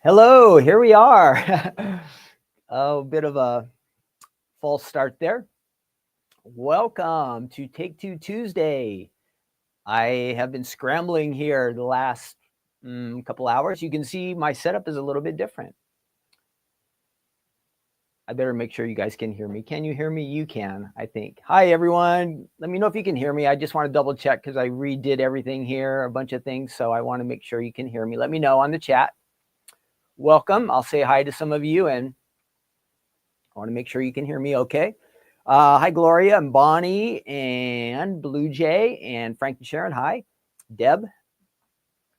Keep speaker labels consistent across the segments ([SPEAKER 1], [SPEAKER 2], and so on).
[SPEAKER 1] Hello, here we are. A bit of a false start there. Welcome to Take Two Tuesday. I have been scrambling here the last couple hours. You can see my setup is a little bit different. I better make sure you guys can hear me. Can you hear me? You can, I think. Hi, everyone. Let me know if you can hear me. I just want to double check because I redid everything here, a bunch of things. So I want to make sure you can hear me. Let me know on the chat. Welcome. I'll say hi to some of you, and I want to make sure you can hear me okay. Hi, Gloria and Bonnie and Blue Jay and Frank and Sharon. Hi, Deb,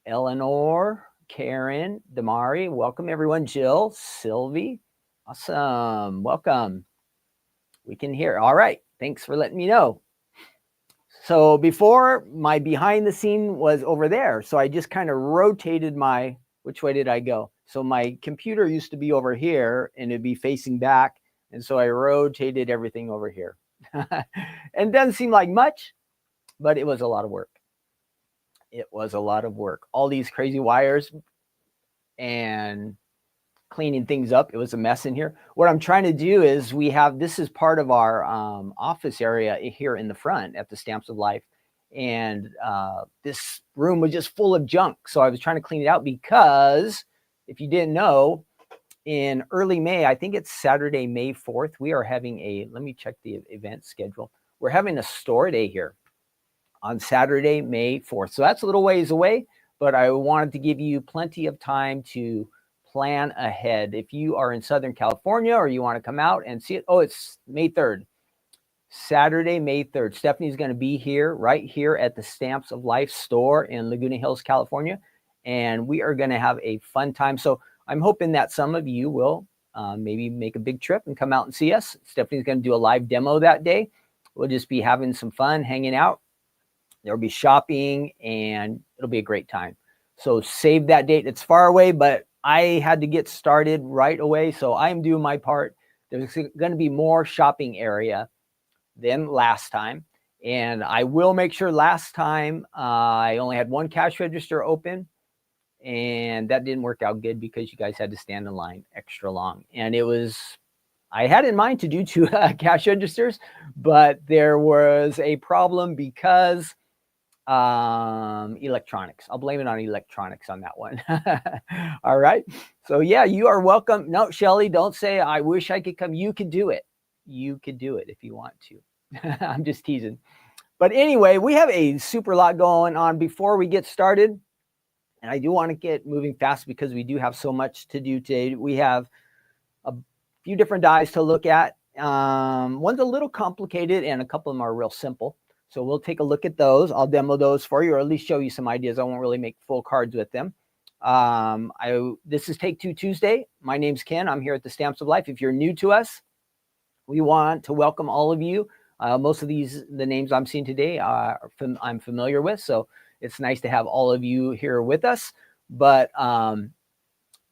[SPEAKER 1] Eleanor, Karen, Damari. Welcome, everyone. Jill, Sylvie. Awesome. Welcome. We can hear. All right. Thanks for letting me know. So before, my behind the scene was over there. So I just kind of rotated my, which way did I go? So my computer used to be over here and it'd be facing back. And so I rotated everything over here. And it doesn't seem like much, but it was a lot of work. It was a lot of work. All these crazy wires and cleaning things up. It was a mess in here. What I'm trying to do is this is part of our office area here in the front at the Stamps of Life. And this room was just full of junk. So I was trying to clean it out because if you didn't know, in early May, I think it's Saturday, May 4th, we are having let me check the event schedule. We're having a store day here on Saturday, May 4th. So that's a little ways away, but I wanted to give you plenty of time to plan ahead. If you are in Southern California or you want to come out and see it, it's May 3rd. Saturday, May 3rd. Stephanie's going to be here, right here at the Stamps of Life store in Laguna Hills, California. And we are going to have a fun time. So I'm hoping that some of you will maybe make a big trip and come out and see us. Stephanie's going to do a live demo that day. We'll just be having some fun, hanging out. There'll be shopping, and it'll be a great time. So save that date. It's far away, but I had to get started right away. So I'm doing my part. There's going to be more shopping area than last time. And I will make sure last time I only had one cash register open, and that didn't work out good because you guys had to stand in line extra long. And I had in mind to do 2 cash registers, but there was a problem because electronics. I'll blame it on electronics on that one. All right. So yeah, you are welcome. No, Shelly, don't say I wish I could come. You could do it. You could do it if you want to. I'm just teasing. But anyway, we have a super lot going on before we get started. And I do want to get moving fast because we do have so much to do today. We have a few different dies to look at. One's a little complicated and a couple of them are real simple. So we'll take a look at those. I'll demo those for you, or at least show you some ideas. I won't really make full cards with them. This is Take Two Tuesday. My name's Ken. I'm here at the Stamps of Life. If you're new to us, we want to welcome all of you. Most of the names I'm seeing today, I'm familiar with. So it's nice to have all of you here with us. But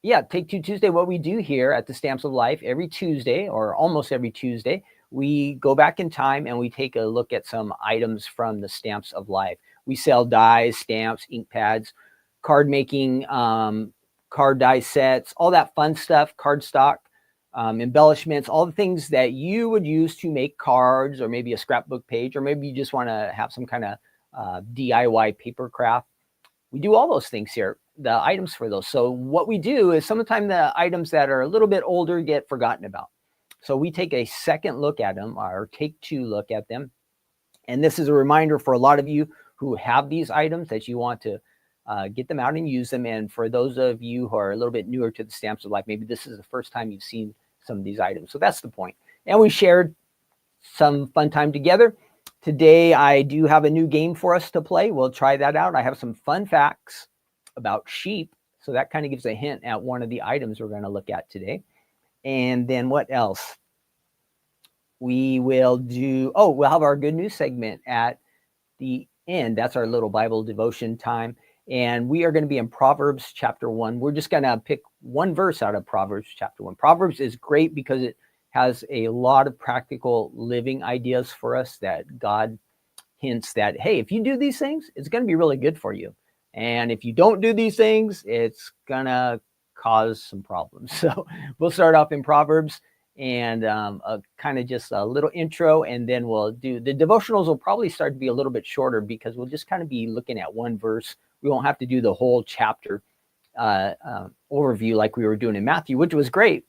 [SPEAKER 1] yeah, Take Two Tuesday, what we do here at the Stamps of Life every Tuesday, or almost every Tuesday, we go back in time and we take a look at some items from the Stamps of Life. We sell dies, stamps, ink pads, card making, card die sets, all that fun stuff, cardstock, embellishments, all the things that you would use to make cards, or maybe a scrapbook page, or maybe you just want to have some kind of DIY paper craft. We do all those things here, the items for those. So what we do is sometimes the items that are a little bit older get forgotten about. So we take a second look at them, or take 2 look at them. And this is a reminder for a lot of you who have these items that you want to get them out and use them. And for those of you who are a little bit newer to the Stamps of Life, maybe this is the first time you've seen some of these items. So that's the point. And we shared some fun time together. Today, I do have a new game for us to play. We'll try that out. I have some fun facts about sheep. So that kind of gives a hint at one of the items we're going to look at today. And then what else? We will do, we'll have our good news segment at the end. That's our little Bible devotion time. And we are going to be in Proverbs chapter 1. We're just going to pick one verse out of Proverbs chapter 1. Proverbs is great because it has a lot of practical living ideas for us that God hints that, hey, if you do these things, it's going to be really good for you. And if you don't do these things, it's going to cause some problems. So we'll start off in Proverbs and kind of just a little intro, and then we'll do the devotionals. Will probably start to be a little bit shorter because we'll just kind of be looking at one verse. We won't have to do the whole chapter overview like we were doing in Matthew, which was great.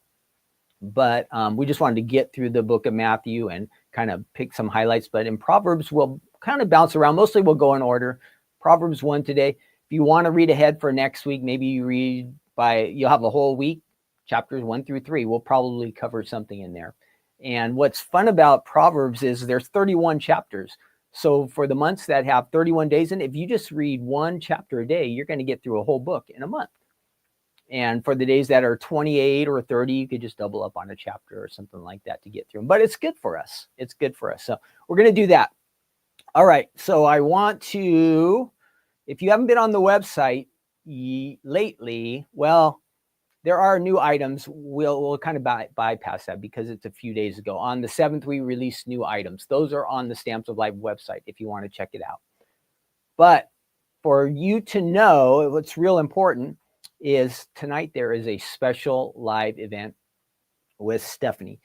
[SPEAKER 1] But we just wanted to get through the book of Matthew and kind of pick some highlights. But in Proverbs, we'll kind of bounce around. Mostly we'll go in order. Proverbs 1 today. If you want to read ahead for next week, maybe you read you'll have a whole week, chapters 1 through 3. We'll probably cover something in there. And what's fun about Proverbs is there's 31 chapters. So for the months that have 31 days in, if you just read one chapter a day, you're going to get through a whole book in a month. And for the days that are 28 or 30, you could just double up on a chapter or something like that to get through them. But it's good for us. It's good for us. So we're going to do that. All right. So I want to, if you haven't been on the website lately, well, there are new items. We'll kind of bypass that because it's a few days ago. On the 7th, we released new items. Those are on the Stamps of Life website if you want to check it out. But for you to know what's real important is tonight there is a special live event with Stephanie.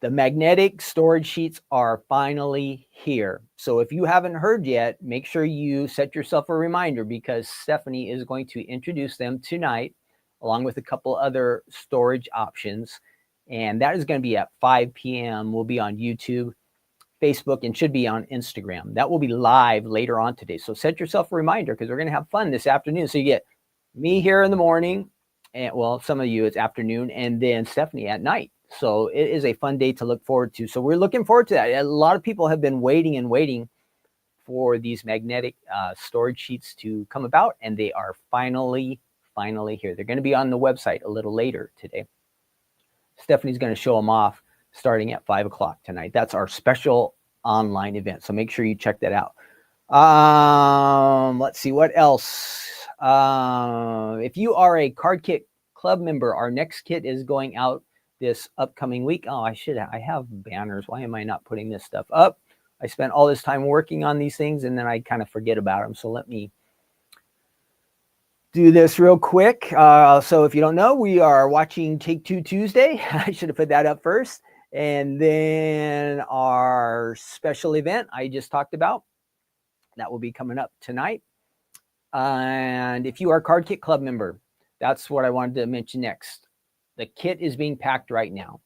[SPEAKER 1] The magnetic storage sheets are finally here. So if you haven't heard yet, make sure you set yourself a reminder because Stephanie is going to introduce them tonight along with a couple other storage options. And that is going to be at 5 p.m. We'll be on YouTube, Facebook, and should be on Instagram. That will be live later on today. So set yourself a reminder because we're going to have fun this afternoon. So you get me here in the morning, and well, some of you it's afternoon, and then Stephanie at night. So it is a fun day to look forward to. So we're looking forward to that. A lot of people have been waiting for these magnetic storage sheets to come about, and they are finally here. They're going to be on the website a little later today. Stephanie's going to show them off starting at 5 o'clock tonight. That's our special online event. So make sure you check that out. Let's see what else. If you are a Card Kit Club member, our next kit is going out this upcoming week. I have banners. Why am I not putting this stuff up? I spent all this time working on these things and then I kind of forget about them. So let me do this real quick. So if you don't know, we are watching Take Two Tuesday. I should have put that up first. And then our special event I just talked about, that will be coming up tonight. And if you are a Card Kit Club member, that's what I wanted to mention next. The kit is being packed right now.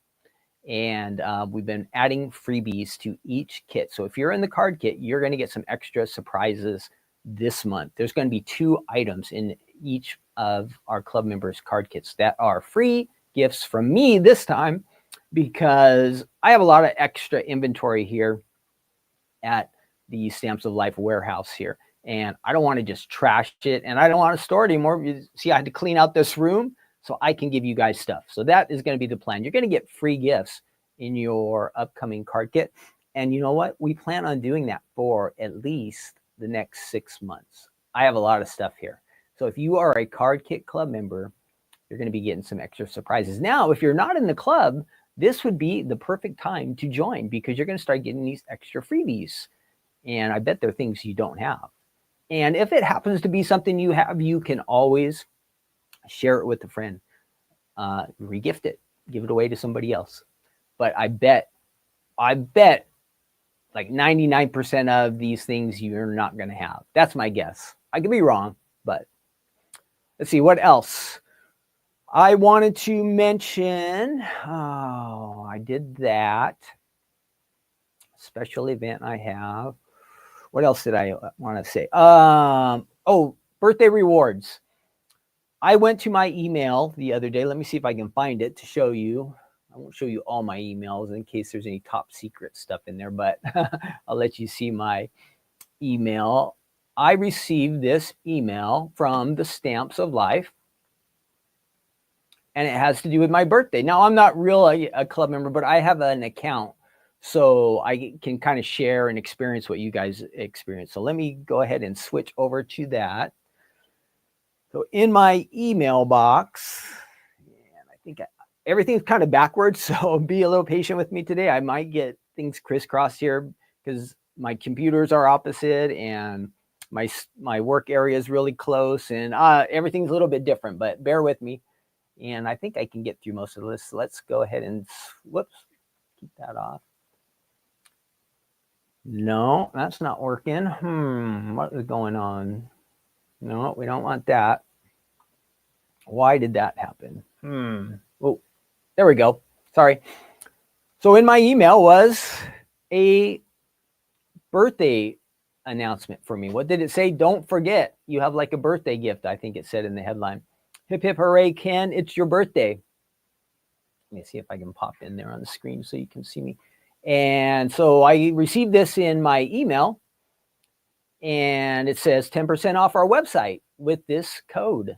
[SPEAKER 1] And we've been adding freebies to each kit. So if you're in the card kit, you're going to get some extra surprises this month. There's going to be 2 items in each of our club members' card kits that are free gifts from me this time, because I have a lot of extra inventory here at the Stamps of Life warehouse here. And I don't want to just trash it, and I don't want to store it anymore. You see, I had to clean out this room so I can give you guys stuff. So that is going to be the plan. You're going to get free gifts in your upcoming card kit. And you know what? We plan on doing that for at least the next 6 months. I have a lot of stuff here. So if you are a Card Kit Club member, you're going to be getting some extra surprises. Now, if you're not in the club, this would be the perfect time to join, because you're going to start getting these extra freebies. And I bet they're things you don't have. And if it happens to be something you have, you can always share it with a friend, regift it, give it away to somebody else. But I bet like 99% of these things you're not going to have. That's my guess. I could be wrong, but let's see what else. I wanted to mention, I did that special event I have. What else did I want to say? Birthday rewards. I went to my email the other day. Let me see if I can find it to show you. I won't show you all my emails in case there's any top secret stuff in there, but I'll let you see my email. I received this email from the Stamps of Life, and it has to do with my birthday. Now, I'm not really a club member, but I have an account, so I can kind of share and experience what you guys experience. So let me go ahead and switch over to that. So in my email box, and I think everything's kind of backwards, so be a little patient with me today. I might get things crisscrossed here because my computers are opposite and my work area is really close, and everything's a little bit different, but bear with me. And I think I can get through most of this. So let's go ahead and, keep that off. No, that's not working. What is going on? No, we don't want that. Why did that happen? Oh, there we go. Sorry. So in my email was a birthday announcement for me. What did it say? Don't forget, you have like a birthday gift, I think it said in the headline. Hip, hip, hooray, Ken, it's your birthday. Let me see if I can pop in there on the screen so you can see me. And so I received this in my email, and it says 10% off our website with this code.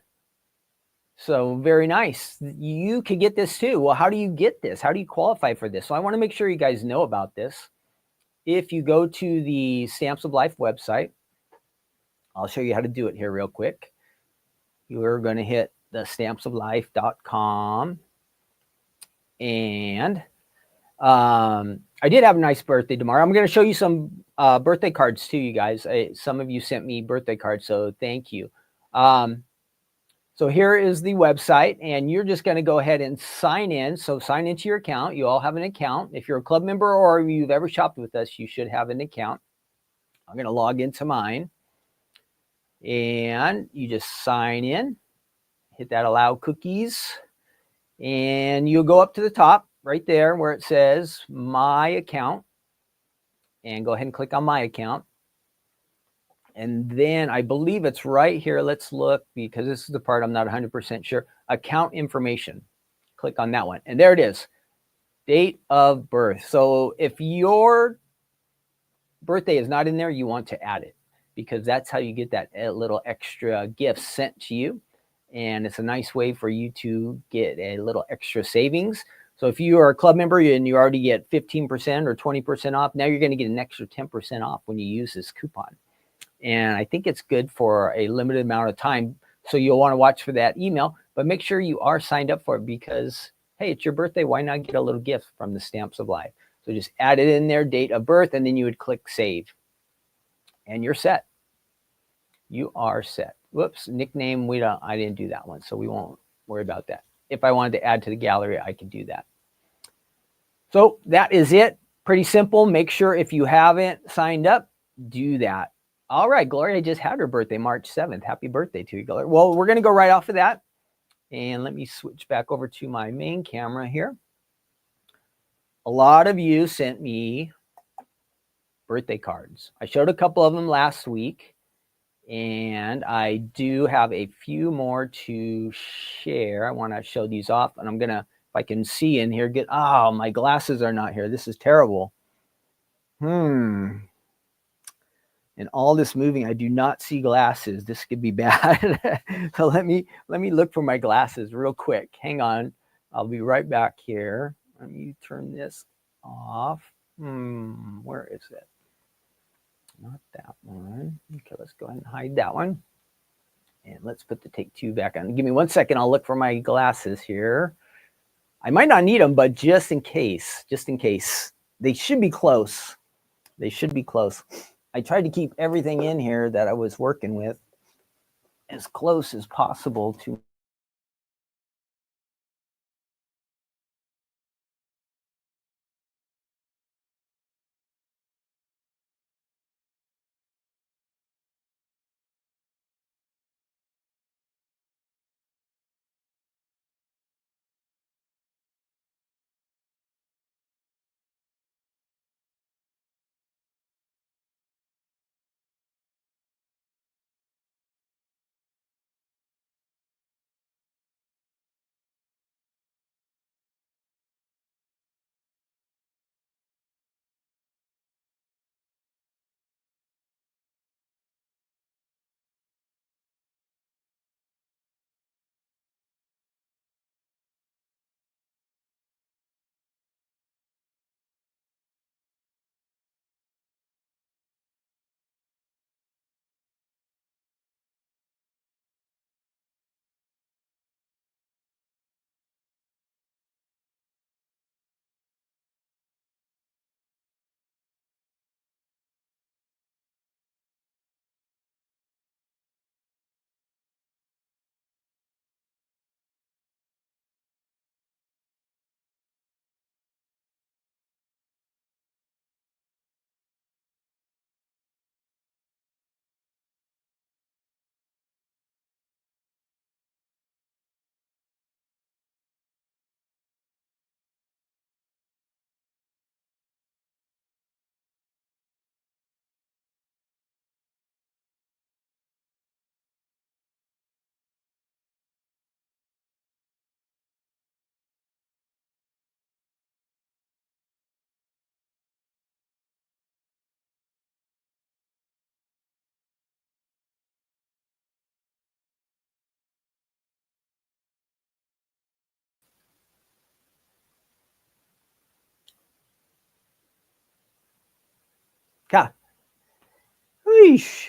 [SPEAKER 1] So very nice. You could get this too. Well, how do you get this? How do you qualify for this? So I want to make sure you guys know about this. If you go to the Stamps of Life website, I'll show you how to do it here real quick. You're going to hit the stampsoflife.com. And I did have a nice birthday tomorrow. I'm going to show you some birthday cards too, you guys. Some of you sent me birthday cards, so thank you. So here is the website, and you're just going to go ahead and sign in. So sign into your account. You all have an account. If you're a club member or you've ever shopped with us, you should have an account. I'm going to log into mine. And you just sign in. Hit that allow cookies. And you'll go up to the top right there where it says my account. And go ahead and click on my account. And then I believe it's right here. Let's look, because this is the part I'm not 100% sure. Account information. Click on that one. And there it is. Date of birth. So if your birthday is not in there, you want to add it, because that's how you get that little extra gift sent to you. And it's a nice way for you to get a little extra savings. So if you are a club member and you already get 15% or 20% off, now you're going to get an extra 10% off when you use this coupon. And I think it's good for a limited amount of time. So you'll want to watch for that email, but make sure you are signed up for it, because, hey, it's your birthday. Why not get a little gift from the Stamps of Life? So just add it in there, date of birth, and then you would click save. And you're set. You are set. Whoops, nickname, I didn't do that one, so we won't worry about that. If I wanted to add to the gallery, I could do that. So that is it. Pretty simple. Make sure if you haven't signed up, do that. All right, Gloria just had her birthday, March 7th. Happy birthday to you, Gloria. Well, we're going to go right off of that. And let me switch back over to my main camera here. A lot of you sent me birthday cards. I showed a couple of them last week, and I do have a few more to share. I want to show these off, and I'm going to, if I can see in here, oh, my glasses are not here. This is terrible. And all this moving, I do not see glasses. This could be bad. So let me look for my glasses real quick. Hang on. I'll be right back here. Let me turn this off. Where is it? Not that one. Okay, let's go ahead and hide that one. And let's put the take two back on. Give me 1 second. I'll look for my glasses here. I might not need them, but just in case. They should be close. They should be close. I tried to keep everything in here that I was working with as close as possible to.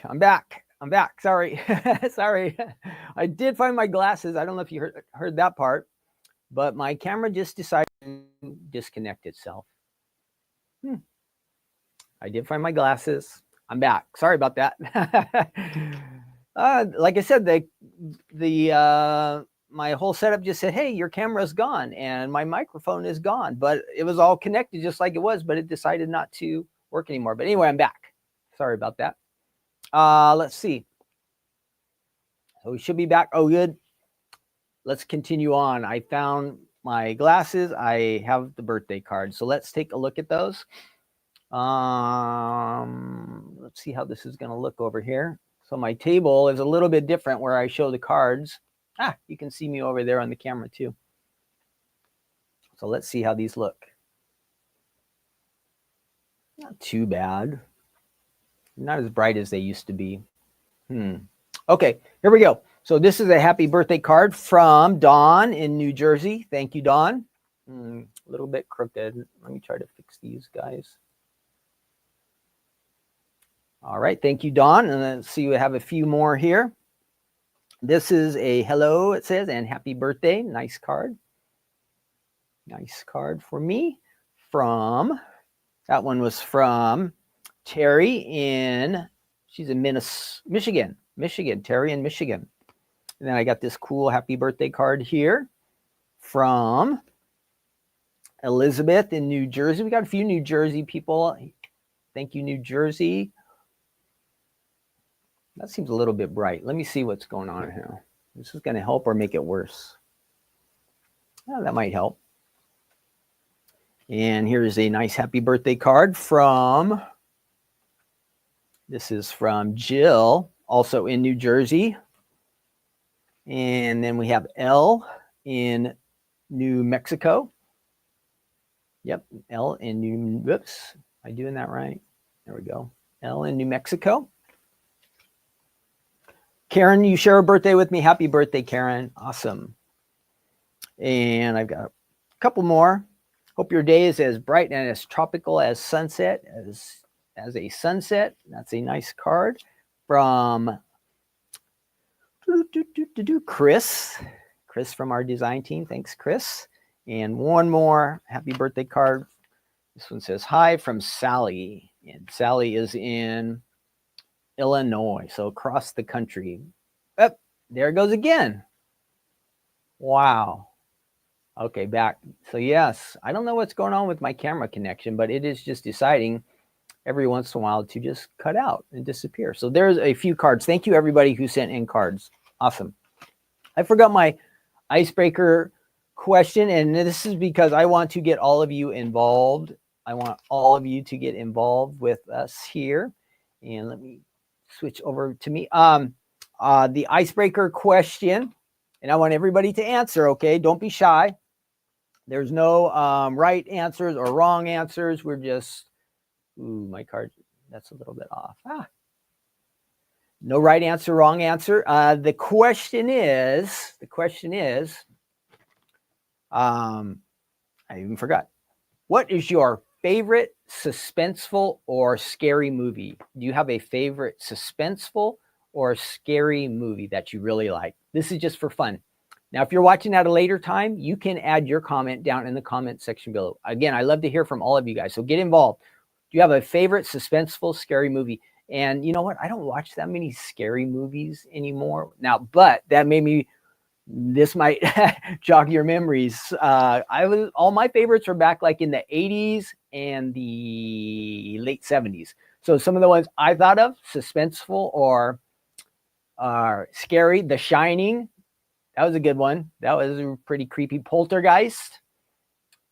[SPEAKER 1] I'm back. Sorry. Sorry. I did find my glasses. I don't know if you heard that part, but my camera just decided to disconnect itself. I did find my glasses. I'm back. Sorry about that. Like I said, my whole setup just said, hey, your camera's gone and my microphone is gone, but it was all connected just like it was, but it decided not to work anymore. But anyway, I'm back. Sorry about that. Let's see. So we should be back. Oh, good. Let's continue on. I found my glasses. I have the birthday card. So let's take a look at those. Let's see how this is going to look over here. So my table is a little bit different where I show the cards. You can see me over there on the camera too. So let's see how these look. Not too bad. Not as bright as they used to be. Okay, here we go. So this is a happy birthday card from Dawn in New Jersey. Thank you, Dawn. A little bit crooked. Let me try to fix these guys. All right, thank you, Dawn. And let's see, we have a few more here. This is a hello, it says, and happy birthday. Nice card. Nice card for me from That one was from Terry she's in Michigan. Terry in Michigan. And then I got this cool happy birthday card here from Elizabeth in New Jersey. We got a few New Jersey people. Thank you, New Jersey. That seems a little bit bright. Let me see what's going on here. This is going to help or make it worse. Oh, that might help. And here's a nice happy birthday card this is from Jill, also in New Jersey. And then we have L in New Mexico. Yep, L in whoops, am I doing that right? There we go. L in New Mexico. Karen, you share a birthday with me. Happy birthday, Karen. Awesome. And I've got a couple more. Hope your day is as bright and as tropical as sunset, as a sunset. That's a nice card from Chris. Chris from our design team. Thanks, Chris. And one more happy birthday card. This one says, hi from Sally. And Sally is in Illinois, so across the country. Oh, there it goes again. Wow. Okay, back. So yes, I don't know what's going on with my camera connection, but it is just deciding every once in a while to just cut out and disappear. So there's a few cards. Thank you, everybody who sent in cards. Awesome. I forgot my icebreaker question, and this is because I want to get all of you involved. I want all of you to get involved with us here. And let me switch over to me. The icebreaker question, and I want everybody to answer, okay? Don't be shy. There's no right answers or wrong answers. We're just, ooh, my card, that's a little bit off. No right answer, wrong answer. The question is, I even forgot. What is your favorite suspenseful or scary movie? Do you have a favorite suspenseful or scary movie that you really like? This is just for fun. Now, if you're watching at a later time, you can add your comment down in the comment section below. Again, I love to hear from all of you guys, so get involved. Do you have a favorite suspenseful, scary movie? And you know what? I don't watch that many scary movies anymore now, but that made me, this might jog your memories. All my favorites were back like in the 80s and the late 70s. So some of the ones I thought of, suspenseful or scary, The Shining. That was a good one. That was a pretty creepy. Poltergeist.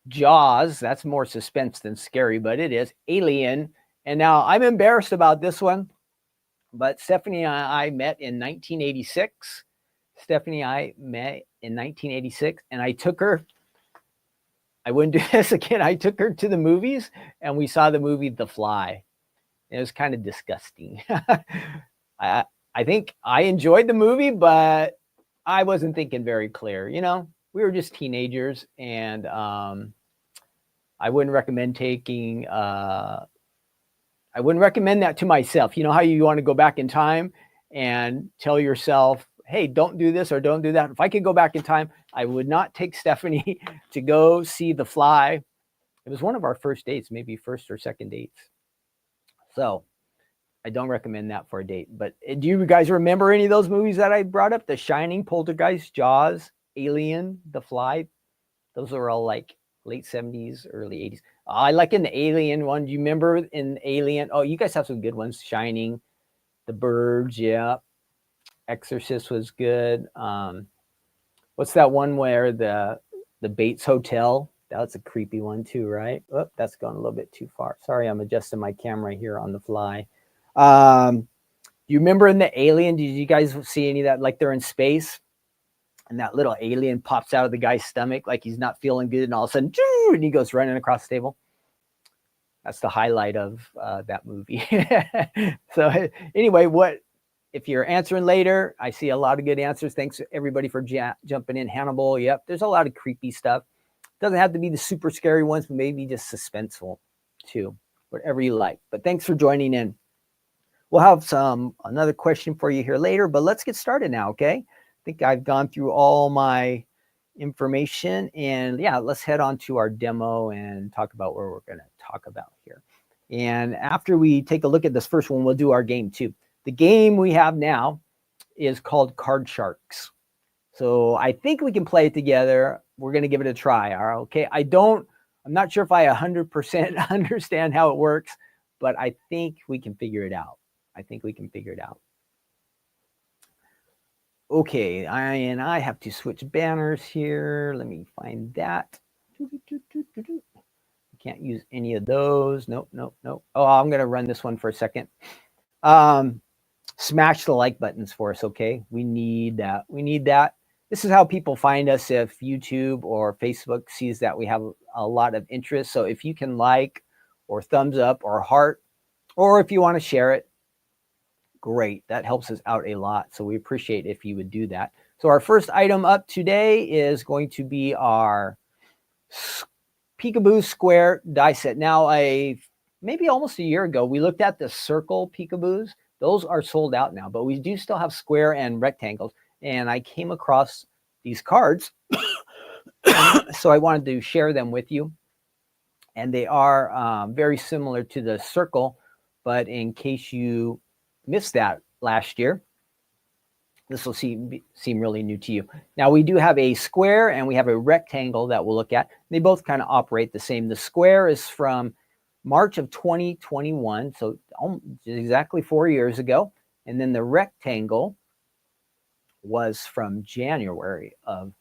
[SPEAKER 1] Jaws. That's more suspense than scary, but it is. Alien. And now I'm embarrassed about this one, but Stephanie and I met in 1986. Stephanie and I met in 1986, and I took her. I wouldn't do this again. I took her to the movies, and we saw the movie The Fly. It was kind of disgusting. I think I enjoyed the movie, but I wasn't thinking very clear. You know, we were just teenagers, and I wouldn't recommend taking. I wouldn't recommend that to myself. You know how you want to go back in time and tell yourself, hey, don't do this or don't do that. If I could go back in time, I would not take Stephanie to go see The Fly. It was one of our first dates, maybe first or second dates. So I don't recommend that for a date. But do you guys remember any of those movies that I brought up? The Shining, Poltergeist, Jaws, Alien, The Fly. Those are all like late 70s, early 80s. I like in the Alien one. Do you remember in Alien? Oh, you guys have some good ones. Shining, The Birds, yeah. Exorcist was good. What's that one where the Bates Hotel? That's a creepy one too, right? Oh, that's gone a little bit too far. Sorry, I'm adjusting my camera here on the fly. Do you remember in the Alien? Did you guys see any of that? Like they're in space, and that little alien pops out of the guy's stomach like he's not feeling good, and all of a sudden, and he goes running across the table. That's the highlight of that movie. So anyway, if you're answering later, I see a lot of good answers. Thanks everybody for jumping in. Hannibal, yep. There's a lot of creepy stuff. Doesn't have to be the super scary ones, but maybe just suspenseful too. Whatever you like. But thanks for joining in. We'll have another question for you here later, but let's get started now, okay? I think I've gone through all my information. And yeah, let's head on to our demo and talk about what we're going to talk about here. And after we take a look at this first one, we'll do our game too. The game we have now is called Card Sharks. So I think we can play it together. We're going to give it a try. All right, okay. I'm not sure if I 100% understand how it works, but I think we can figure it out. Okay, I have to switch banners here. Let me find that. Can't use any of those. Nope. Oh, I'm going to run this one for a second. Smash the like buttons for us, okay? We need that. This is how people find us if YouTube or Facebook sees that we have a lot of interest. So if you can like or thumbs up or heart, or if you want to share it, great. That helps us out a lot. So we appreciate if you would do that. So our first item up today is going to be our Peekaboo square die set. Now, maybe almost a year ago, we looked at the circle Peekaboos. Those are sold out now, but we do still have square and rectangles. And I came across these cards, so I wanted to share them with you. And they are very similar to the circle, but in case you missed that last year, this will seem really new to you. Now, we do have a square and we have a rectangle that we'll look at. They both kind of operate the same. The square is from March of 2021, so exactly 4 years ago. And then the rectangle was from January of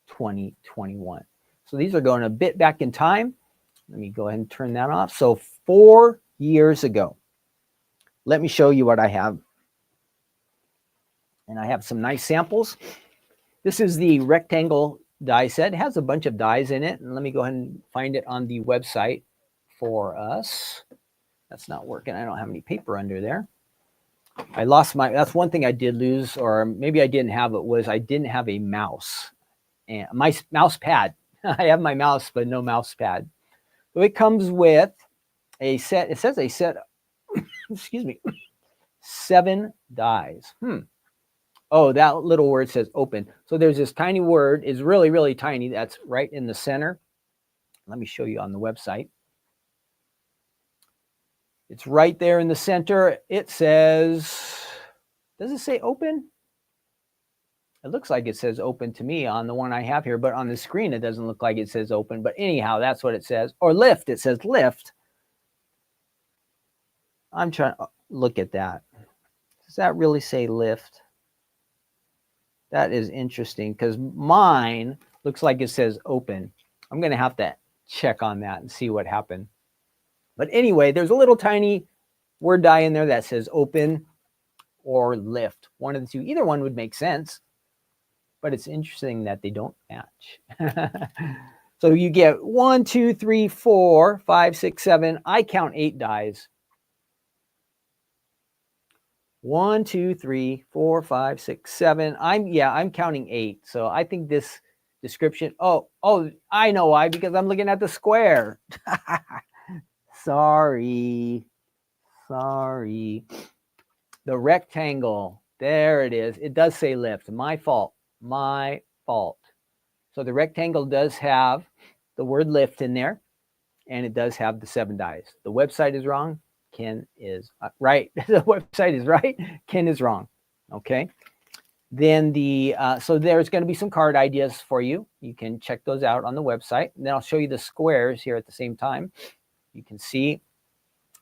[SPEAKER 1] 2021. So these are going a bit back in time. Let me go ahead and turn that off. So 4 years ago, let me show you what I have. And I have some nice samples. This is the rectangle die set. It has a bunch of dies in it. And let me go ahead and find it on the website for us. That's not working. I don't have any paper under there. I lost that's one thing I did lose, or maybe I didn't have it, was I didn't have a mouse. And my mouse pad. I have my mouse, but no mouse pad. So it comes with a set. It says a set, excuse me, 7 dies. Oh, that little word says open. So there's this tiny word, is really, really tiny. That's right in the center. Let me show you on the website. It's right there in the center. It says, does it say open? It looks like it says open to me on the one I have here, but on the screen, it doesn't look like it says open. But anyhow, that's what it says. Or lift, it says lift. I'm trying to look at that. Does that really say lift? That is interesting because mine looks like it says open. I'm going to have to check on that and see what happened. But anyway, there's a little tiny word die in there that says open or lift. One of the two. Either one would make sense. But it's interesting that they don't match. So you get 1, 2, 3, 4, 5, 6, 7. I count 8 dies. 1, 2, 3, 4, 5, 6, 7. I'm counting 8. So I think this description. Oh, I know why, because I'm looking at the square. Sorry. The rectangle. There it is. It does say lift. My fault. So the rectangle does have the word lift in there, and it does have the 7 dies. The website is wrong. Ken is right. The website is right. Ken is wrong. Okay. Then so there's going to be some card ideas for you. You can check those out on the website. And then I'll show you the squares here at the same time. You can see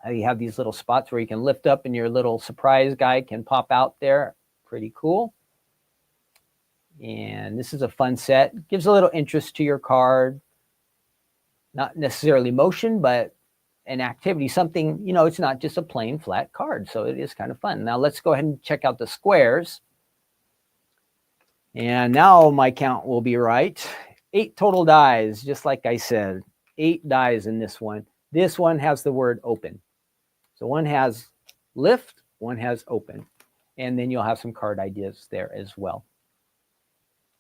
[SPEAKER 1] how you have these little spots where you can lift up and your little surprise guy can pop out there. Pretty cool. And this is a fun set. Gives a little interest to your card. Not necessarily motion, but an activity, something, it's not just a plain flat card. So it is kind of fun. Now let's go ahead and check out the squares. And now my count will be right. 8 total dies, just like I said. 8 dies in this one. This one has the word open. So one has lift, one has open. And then you'll have some card ideas there as well.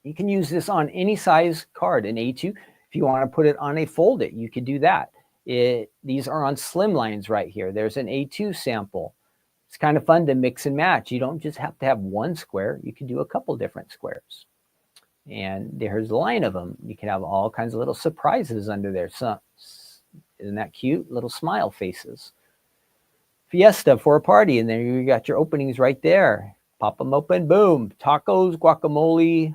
[SPEAKER 1] You can use this on any size card, an A2. If you want to put it on a fold it, you could do that. These are on slim lines right here. There's an A2 sample. It's kind of fun to mix and match. You don't just have to have one square. You can do a couple different squares. And there's a line of them. You can have all kinds of little surprises under there. So, isn't that cute? Little smile faces. Fiesta for a party, and then you got your openings right there. Pop them open, boom. Tacos, guacamole,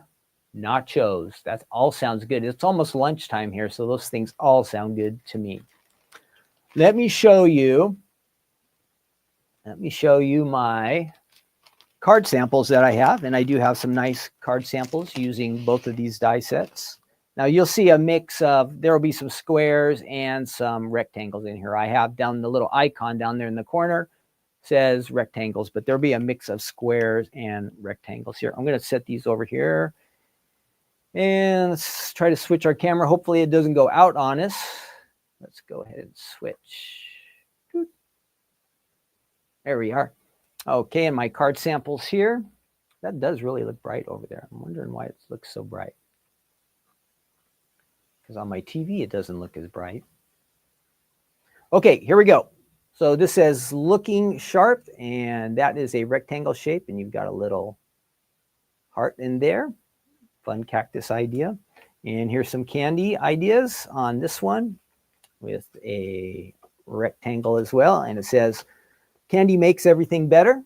[SPEAKER 1] nachos. That all sounds good. It's almost lunchtime here, so those things all sound good to me. Let me show you my card samples that I have, and I do have some nice card samples using both of these die sets. Now you'll see a mix of, there will be some squares and some rectangles in here. I have down the little icon down there in the corner, says rectangles, but there'll be a mix of squares and rectangles here. I'm going to set these over here, and let's try to switch our camera. Hopefully it doesn't go out on us. Let's go ahead and switch. There we are. Okay, and my card samples here. That does really look bright over there. I'm wondering why it looks so bright. Because on my TV, it doesn't look as bright. Okay, here we go. So this says looking sharp, and that is a rectangle shape, and you've got a little heart in there. Fun cactus idea. And here's some candy ideas on this one with a rectangle as well. And it says, candy makes everything better.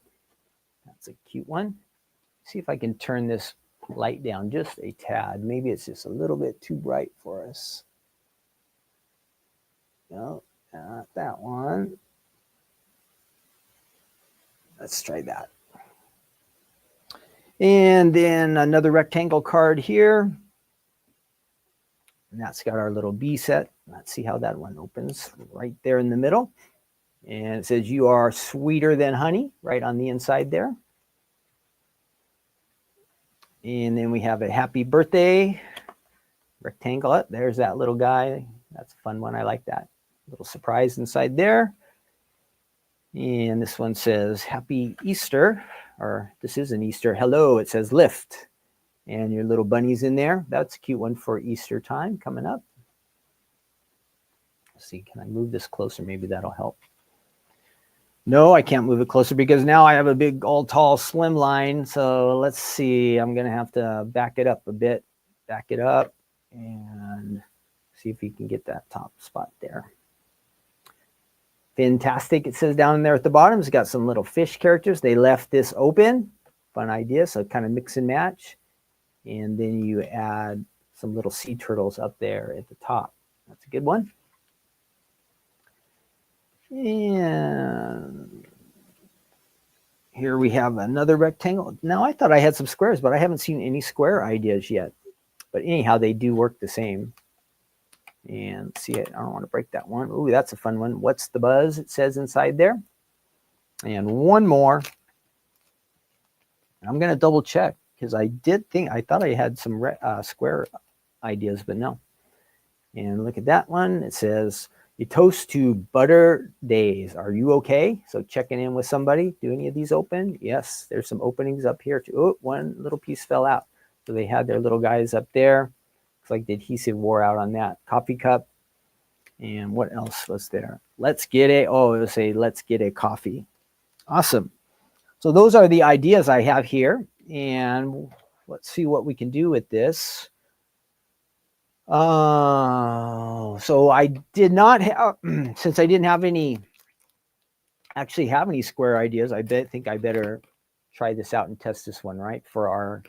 [SPEAKER 1] That's a cute one. See if I can turn this light down just a tad. Maybe it's just a little bit too bright for us. No, not that one. Let's try that. And then another rectangle card here. And that's got our little B set. Let's see how that one opens right there in the middle. And it says, you are sweeter than honey, right on the inside there. And then we have a happy birthday rectangle. Oh, there's that little guy. That's a fun one. I like that. Little surprise inside there. And this one says, happy Easter, or this isn't Easter. Hello, it says lift. And your little bunnies in there. That's a cute one for Easter time coming up. Let's see, can I move this closer? Maybe that'll help. No, I can't move it closer because now I have a big, all tall, slim line. So let's see. I'm going to have to back it up a bit. Back it up and see if you can get that top spot there. Fantastic. It says down there at the bottom, it's got some little fish characters. They left this open. Fun idea. So kind of mix and match. And then you add some little sea turtles up there at the top. That's a good one. And here we have another rectangle. Now I thought I had some squares, but I haven't seen any square ideas yet. But anyhow, they do work the same. And see it. I don't want to break that one. Ooh, that's a fun one. What's the buzz? It says inside there. And one more. I'm going to double check because I thought I had some square ideas, but no. And look at that one. It says, you toast to butter days. Are you okay? So checking in with somebody. Do any of these open? Yes, there's some openings up here too. Oh, one little piece fell out. So they had their little guys up there. Looks like the adhesive wore out on that. Coffee cup. And what else was there? Let's get it will say, let's get a coffee. Awesome. So those are the ideas I have here. And let's see what we can do with this. So I did not have, since I didn't have any square ideas, I think I better try this out and test this one, right, for our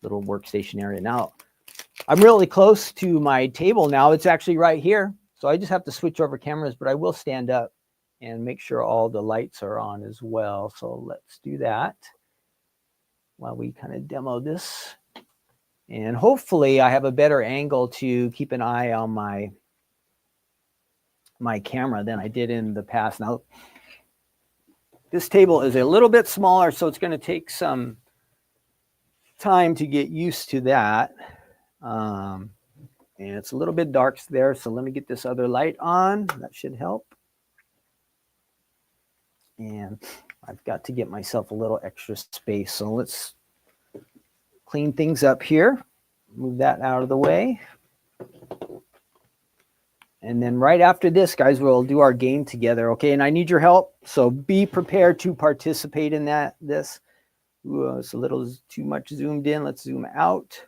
[SPEAKER 1] little workstation area. Now, I'm really close to my table now. It's actually right here. So I just have to switch over cameras, but I will stand up and make sure all the lights are on as well. So let's do that while we kind of demo this. And hopefully I have a better angle to keep an eye on my camera than I did in the past. Now, this table is a little bit smaller, so it's going to take some time to get used to that. And it's a little bit dark there, so let me get this other light on. That should help. And I've got to get myself a little extra space. So let's clean things up here. Move that out of the way. And then right after this, guys, we'll do our game together, okay? And I need your help, so be prepared to participate in this. Ooh, it's a little too much zoomed in. Let's zoom out.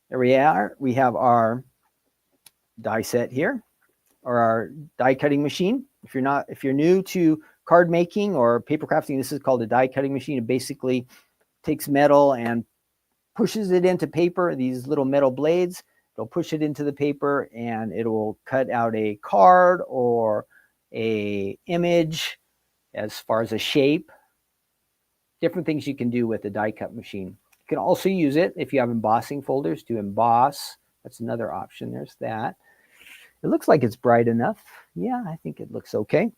[SPEAKER 1] There we are. We have our die set here, or our die cutting machine. If you're new to card making or paper crafting, this is called a die cutting machine. It basically takes metal and pushes it into paper, these little metal blades. It'll push it into the paper and it will cut out a card or a image as far as a shape. Different things you can do with a die cut machine. You can also use it if you have embossing folders to emboss. That's another option. There's that. It looks like it's bright enough. Yeah, I think it looks okay.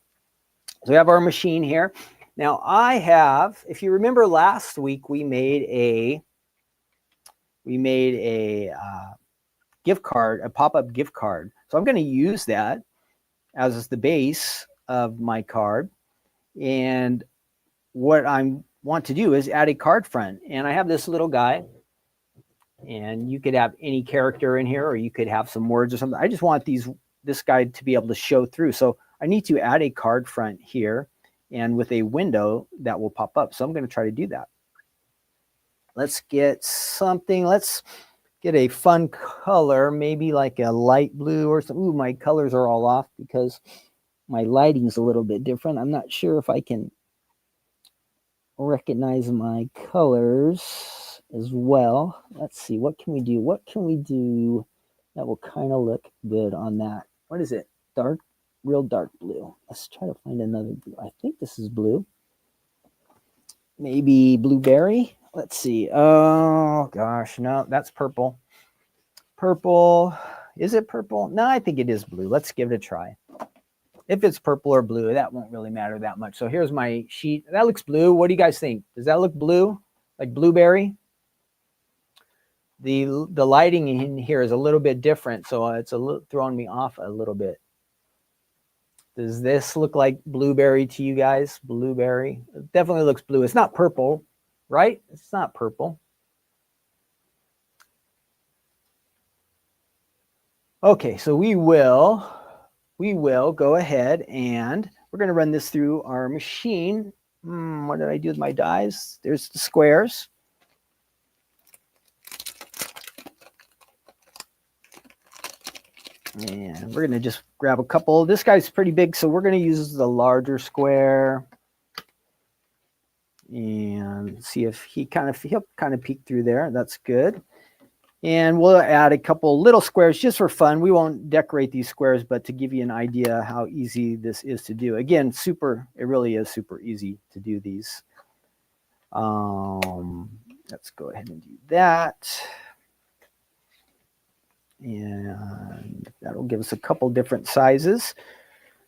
[SPEAKER 1] So we have our machine here. Now I have, if you remember last week, we made a gift card, a pop-up gift card. So I'm going to use that as the base of my card. And what I want to do is add a card front. And I have this little guy. And you could have any character in here, or you could have some words or something. I just want this guy to be able to show through. So I need to add a card front here and with a window that will pop up. So I'm going to try to do that. Let's get something. Let's get a fun color, maybe like a light blue or something. Ooh, my colors are all off because my lighting is a little bit different. I'm not sure if I can recognize my colors as well. Let's see, what can we do? What can we do that will kind of look good on that? What is it? Dark, real dark blue. Let's try to find another blue. I think this is blue. Maybe blueberry. Let's see. Oh gosh, no, that's purple. Purple. Is it purple? No, I think it is blue. Let's give it a try. If it's purple or blue, that won't really matter that much. So here's my sheet. That looks blue. What do you guys think? Does that look blue? Like blueberry? The lighting in here is a little bit different, so it's throwing me off a little bit. Does this look like blueberry to you guys? Blueberry? It definitely looks blue. It's not purple, right? It's not purple. Okay, so we will go ahead and we're going to run this through our machine. What did I do with my dies? There's the squares. And we're going to just grab a couple. This guy's pretty big, so we're going to use the larger square. And see if he'll kind of peek through there. That's good. And we'll add a couple little squares just for fun. We won't decorate these squares, but to give you an idea how easy this is to do. Again, it really is super easy to do these. Let's go ahead and do that. And that'll give us a couple different sizes.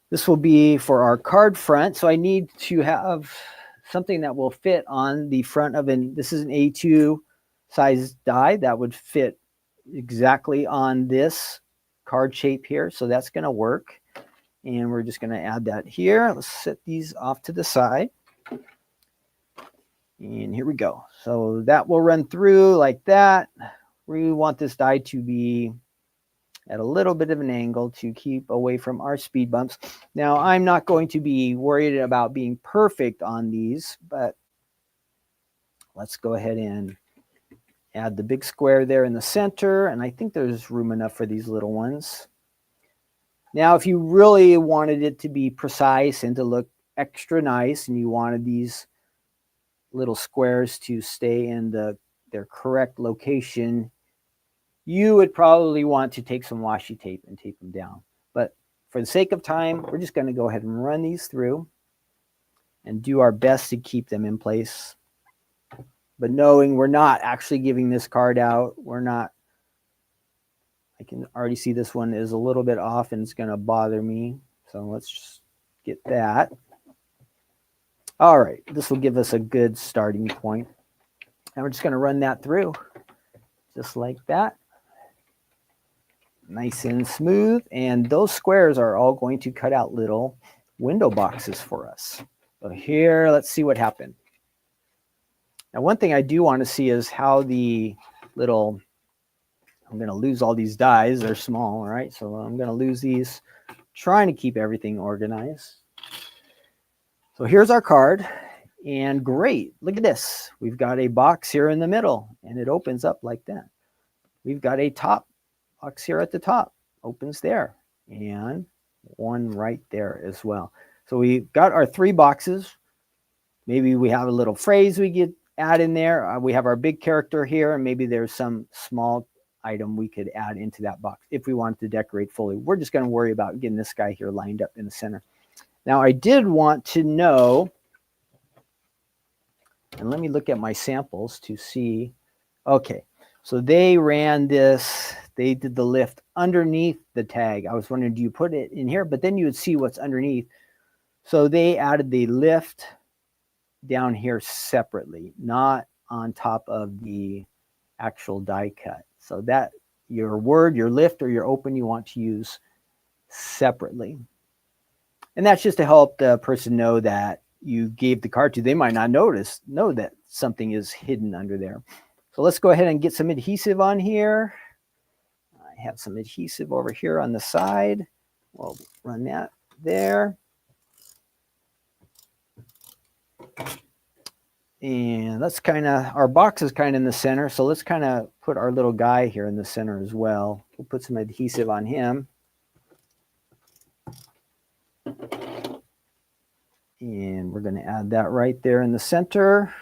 [SPEAKER 1] This will be for our card front. So I need to have something that will fit on the front of this is an A2 size die that would fit exactly on this card shape here. So that's going to work. And we're just going to add that here. Let's set these off to the side. And here we go. So that will run through like that. We want this die to be at a little bit of an angle to keep away from our speed bumps. Now, I'm not going to be worried about being perfect on these, but let's go ahead and add the big square there in the center. And I think there's room enough for these little ones. Now, if you really wanted it to be precise and to look extra nice, and you wanted these little squares to stay in their correct location, you would probably want to take some washi tape and tape them down. But for the sake of time, we're just going to go ahead and run these through and do our best to keep them in place. But knowing we're not actually giving this card out, I can already see this one is a little bit off and it's going to bother me. So let's just get that. All right, this will give us a good starting point. And we're just going to run that through just like that. Nice and smooth. And those squares are all going to cut out little window boxes for us. So here, let's see what happened. Now, one thing I do want to see is how I'm going to lose all these dies. They're small, all right? So I'm going to lose these, trying to keep everything organized. So here's our card. And great, look at this. We've got a box here in the middle, and it opens up like that. we've got a top box here at the top, opens there, and one right there as well. So we've got our 3 boxes. Maybe we have a little phrase we could add in there. We have our big character here, and maybe there's some small item we could add into that box if we wanted to decorate fully. We're just going to worry about getting this guy here lined up in the center. Now, I did want to know, and let me look at my samples to see. Okay, so they ran this, they did the lift underneath the tag. I was wondering, do you put it in here? But then you would see what's underneath. So they added the lift down here separately, not on top of the actual die cut. So that your word, your lift, or your open, you want to use separately. And that's just to help the person know that you gave the card to. They might not know that something is hidden under there. So let's go ahead and get some adhesive on here. I have some adhesive over here on the side. We'll run that there. And let's our box is kind of in the center. So let's kind of put our little guy here in the center as well. We'll put some adhesive on him. And we're going to add that right there in the center.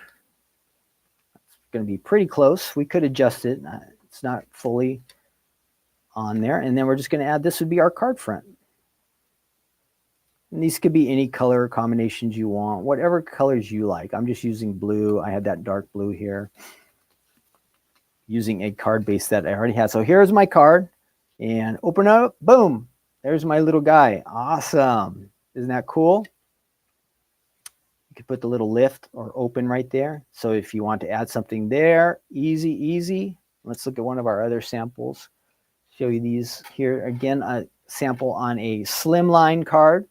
[SPEAKER 1] It's going to be pretty close. We could adjust it. It's not fully on there. And then we're just going to add, this would be our card front. And these could be any color combinations you want, whatever colors you like. I'm just using blue. I had that dark blue here. Using a card base that I already had. So here's my card. And open up, boom. There's my little guy. Awesome. Isn't that cool? You could put the little lift or open right there. So if you want to add something there, easy, easy. Let's look at one of our other samples. Show you these here. Again, a sample on a slimline card.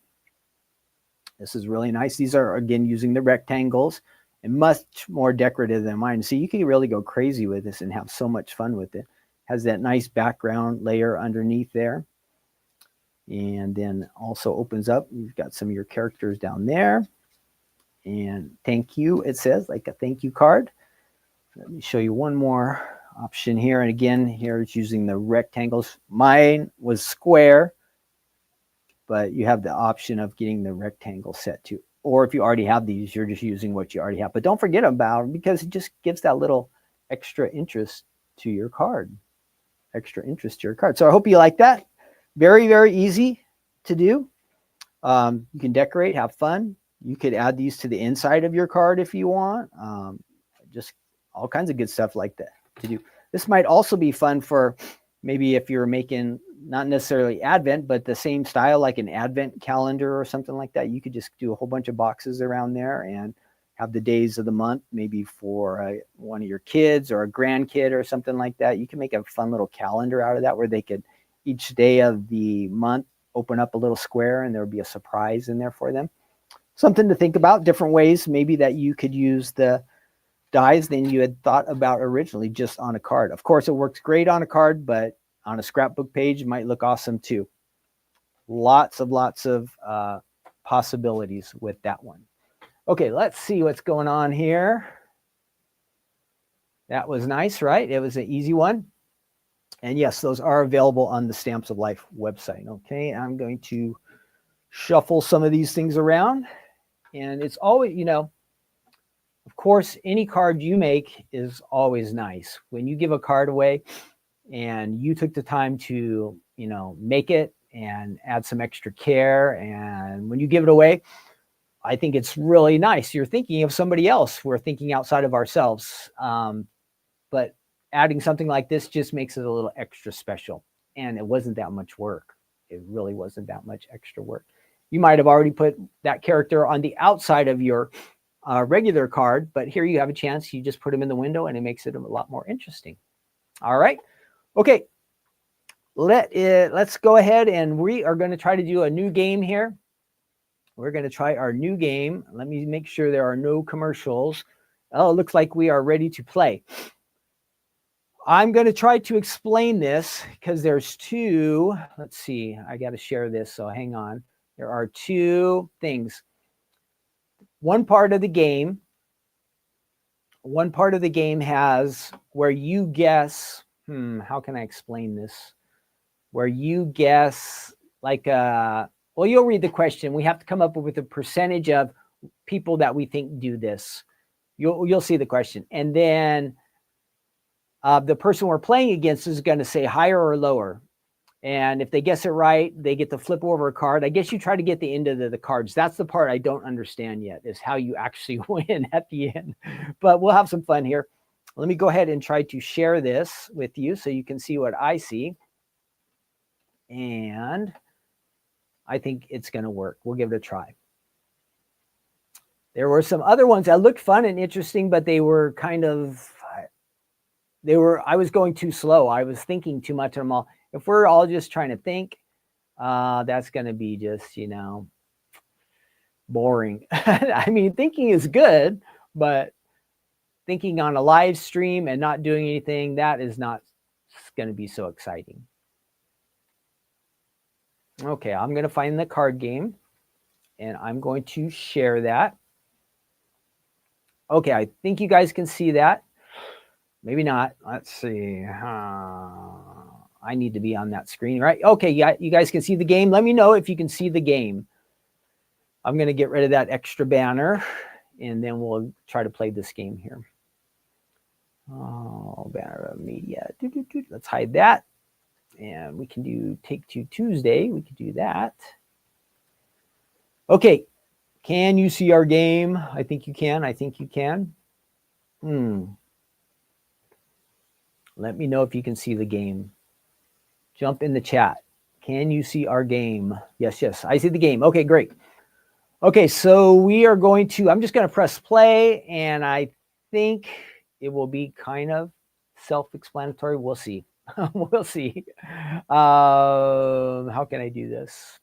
[SPEAKER 1] This is really nice. These are, again, using the rectangles and much more decorative than mine. So you can really go crazy with this and have so much fun with it. Has that nice background layer underneath there. And then also opens up. You've got some of your characters down there. And thank you, it says, like a thank you card. Let me show you one more option here. And again, here it's using the rectangles. Mine was square, but you have the option of getting the rectangle set too. Or if you already have these, you're just using what you already have. But don't forget about them, because it just gives that little extra interest to your card. Extra interest to your card. So I hope you like that. Very, very easy to do. You can decorate, have fun. You could add these to the inside of your card if you want. Just all kinds of good stuff like that to do. This might also be fun for maybe if you're making not necessarily Advent, but the same style, like an Advent calendar or something like that. You could just do a whole bunch of boxes around there and have the days of the month, maybe for one of your kids or a grandkid or something like that. You can make a fun little calendar out of that where they could each day of the month open up a little square and there would be a surprise in there for them. Something to think about, different ways maybe that you could use the dies than you had thought about originally just on a card. Of course, it works great on a card, but on a scrapbook page, it might look awesome too. Lots of possibilities with that one. Okay, let's see what's going on here. That was nice, right? It was an easy one. And yes, those are available on the Stamps of Life website. Okay, I'm going to shuffle some of these things around. And it's always, you know, of course, any card you make is always nice. When you give a card away and you took the time to, you know, make it and add some extra care, and when you give it away, I think it's really nice. You're thinking of somebody else. We're thinking outside of ourselves. But adding something like this just makes it a little extra special. And it wasn't that much work. It really wasn't that much extra work. You might have already put that character on the outside of your regular card, but here you have a chance. You just put them in the window and it makes it a lot more interesting. All right. Okay. Let's go ahead and we are going to try to do a new game here. We're going to try our new game. Let me make sure there are no commercials. Oh, it looks like we are ready to play. I'm going to try to explain this because there's two. Let's see. I got to share this, so hang on. There are two things. One part of the game has where you guess, how can I explain this? Where you guess like, well, you'll read the question. We have to come up with a percentage of people that we think do this. You'll see the question. And then the person we're playing against is going to say higher or lower. And if they guess it right, they get to flip over a card. I guess you try to get the end of the cards. That's the part I don't understand yet, is how you actually win at the end. But we'll have some fun here. Let me go ahead and try to share this with you so you can see what I see. And I think it's going to work. We'll give it a try. There were some other ones that looked fun and interesting, but they were kind of, I was going too slow. I was thinking too much of them all. If we're all just trying to think, that's going to be just, boring. I mean, thinking is good, but thinking on a live stream and not doing anything, that is not going to be so exciting. Okay, I'm going to find the card game, and I'm going to share that. Okay, I think you guys can see that. Maybe not. Let's see. I need to be on that screen, right? Okay, yeah, you guys can see the game. Let me know if you can see the game. I'm going to get rid of that extra banner, and then we'll try to play this game here. Oh, banner of media. Let's hide that. And we can do Take Two Tuesday. We could do that. Okay. Can you see our game? I think you can. I think you can. Let me know if you can see the game. Jump in the chat. Can you see our game? Yes, yes. I see the game. Okay, great. Okay, so we are going to, I'm just going to press play, and I think it will be kind of self-explanatory. We'll see. We'll see. How can I do this?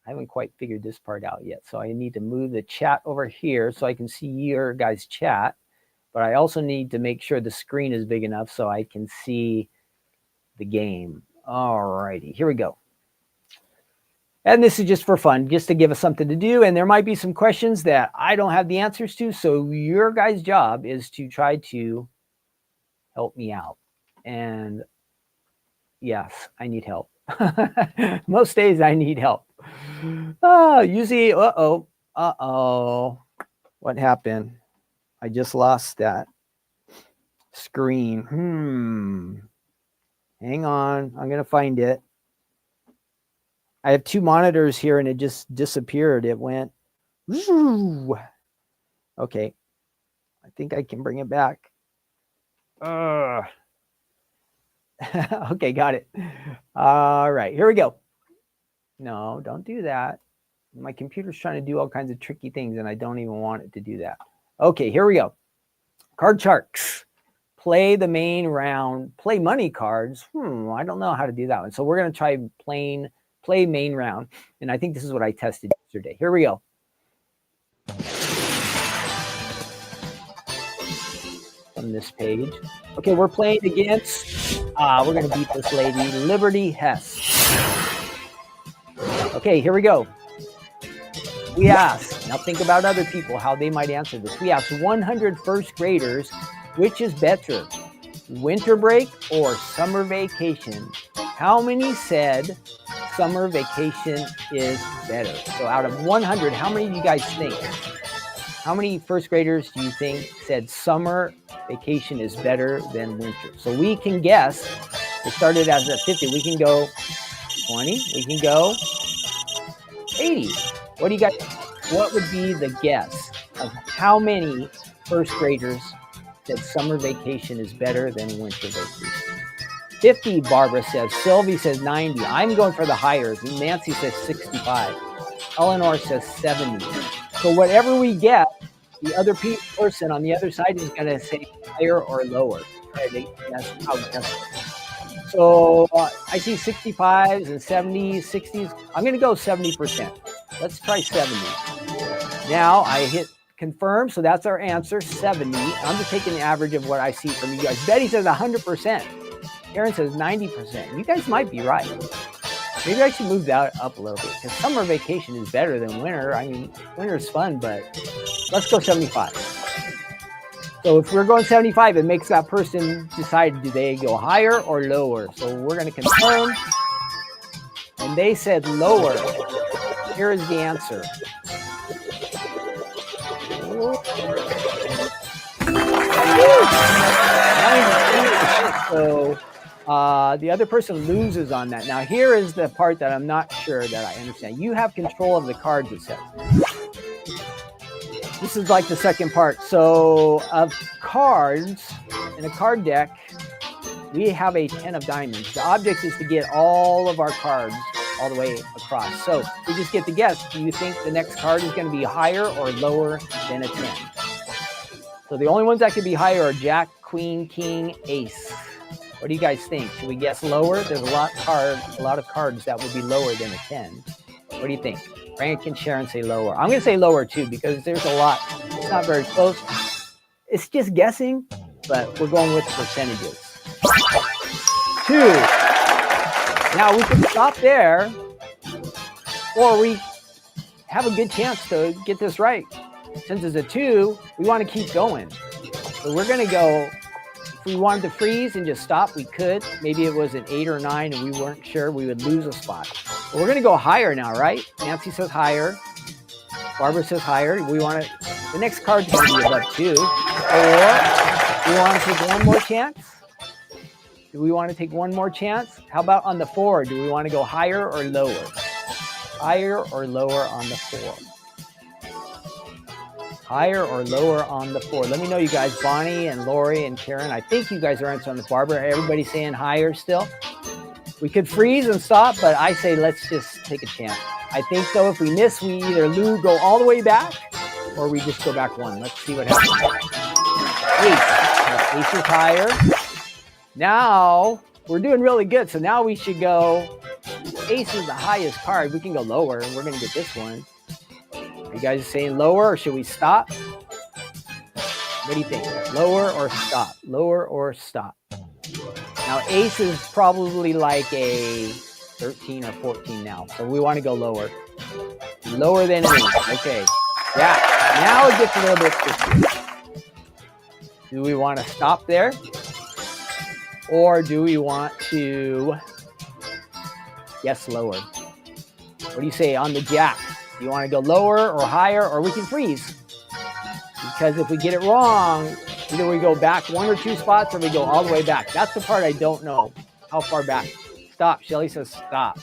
[SPEAKER 1] I haven't quite figured this part out yet. So I need to move the chat over here so I can see your guys' chat. But I also need to make sure the screen is big enough so I can see the game. All righty, here we go. And this is just for fun, just to give us something to do. And there might be some questions that I don't have the answers to. So your guys' job is to try to help me out. And yes, I need help. Most days I need help. Usually, what happened? I just lost that screen. Hang on, I'm gonna find it. I have two monitors here and it just disappeared. It went. Okay, I think I can bring it back. Okay, got it. All right, here we go. No, don't do that. My computer's trying to do all kinds of tricky things and I don't even want it to do that. Okay, here we go. Card sharks. Play the main round. Play money cards. I don't know how to do that one. So we're going to try play main round. And I think this is what I tested yesterday. Here we go. On this page. Okay, we're playing against, we're going to beat this lady, Liberty Hess. Okay, here we go. We asked, now think about other people, how they might answer this. We asked 100 first graders, which is better, winter break or summer vacation? How many said summer vacation is better? So out of 100, how many do you guys think? How many first graders do you think said summer vacation is better than winter? So we can guess. It started as a 50. We can go 20. We can go 80. What do you guys? What would be the guess of how many first graders said summer vacation is better than winter vacation? 50, Barbara says. Sylvie says 90. I'm going for the higher. Nancy says 65. Eleanor says 70. So whatever we get, the other person on the other side is going to say higher or lower. Right? That's how it does it. So I see 65s and 70s, 60s. I'm going to go 70%. Let's try 70. Now I hit confirm. So that's our answer, 70. I'm just taking the average of what I see from you guys. Betty says 100%. Karen says 90%. You guys might be right. Maybe I should move that up a little bit because summer vacation is better than winter. I mean, winter is fun, but let's go 75. So if we're going 75, it makes that person decide, do they go higher or lower? So we're going to confirm. And they said lower. Here is the answer. So the other person loses on that. Now, here is the part that I'm not sure that I understand. You have control of the cards, it says. This is like the second part. So of cards in a card deck, we have a 10 of diamonds. The object is to get all of our cards all the way across. So we just get to guess. Do you think the next card is going to be higher or lower than a 10? So the only ones that could be higher are Jack, Queen, King, Ace. What do you guys think? Should we guess lower? There's a lot of cards that would be lower than a 10. What do you think? Frank and Sharon say lower. I'm going to say lower too because there's a lot. It's not very close. It's just guessing, but we're going with percentages. 2. Now we can stop there, or we have a good chance to get this right. Since it's a 2, we want to keep going. So we're going to go, if we wanted to freeze and just stop, we could. Maybe it was an 8 or 9 and we weren't sure, we would lose a spot. But we're going to go higher now, right? Nancy says higher. Barbara says higher. We want to, the next card is going to be above 2. Or we want to take one more chance. Do we want to take one more chance? How about on the 4? Do we want to go higher or lower? Higher or lower on the 4? Higher or lower on the 4? Let me know, you guys. Bonnie and Lori and Karen. I think you guys are answering this. Barbara, everybody saying higher still? We could freeze and stop, but I say let's just take a chance. I think, though, if we miss, we either go all the way back or we just go back 1. Let's see what happens. Ace. Ace is higher. Now, we're doing really good. So now we should go, Ace is the highest card. We can go lower, and we're going to get this one. Are you guys saying lower, or should we stop? What do you think? Lower or stop? Lower or stop? Now, Ace is probably like a 13 or 14 now. So we want to go lower. Lower than Ace. Okay. Yeah. Now it gets a little bit tricky. Do we want to stop there? Or do we want to guess lower? What do you say on the Jack? Do you want to go lower or higher, or we can freeze? Because if we get it wrong, either we go back 1 or 2 spots or we go all the way back. That's the part I don't know. How far back? Stop. Shelly says stop.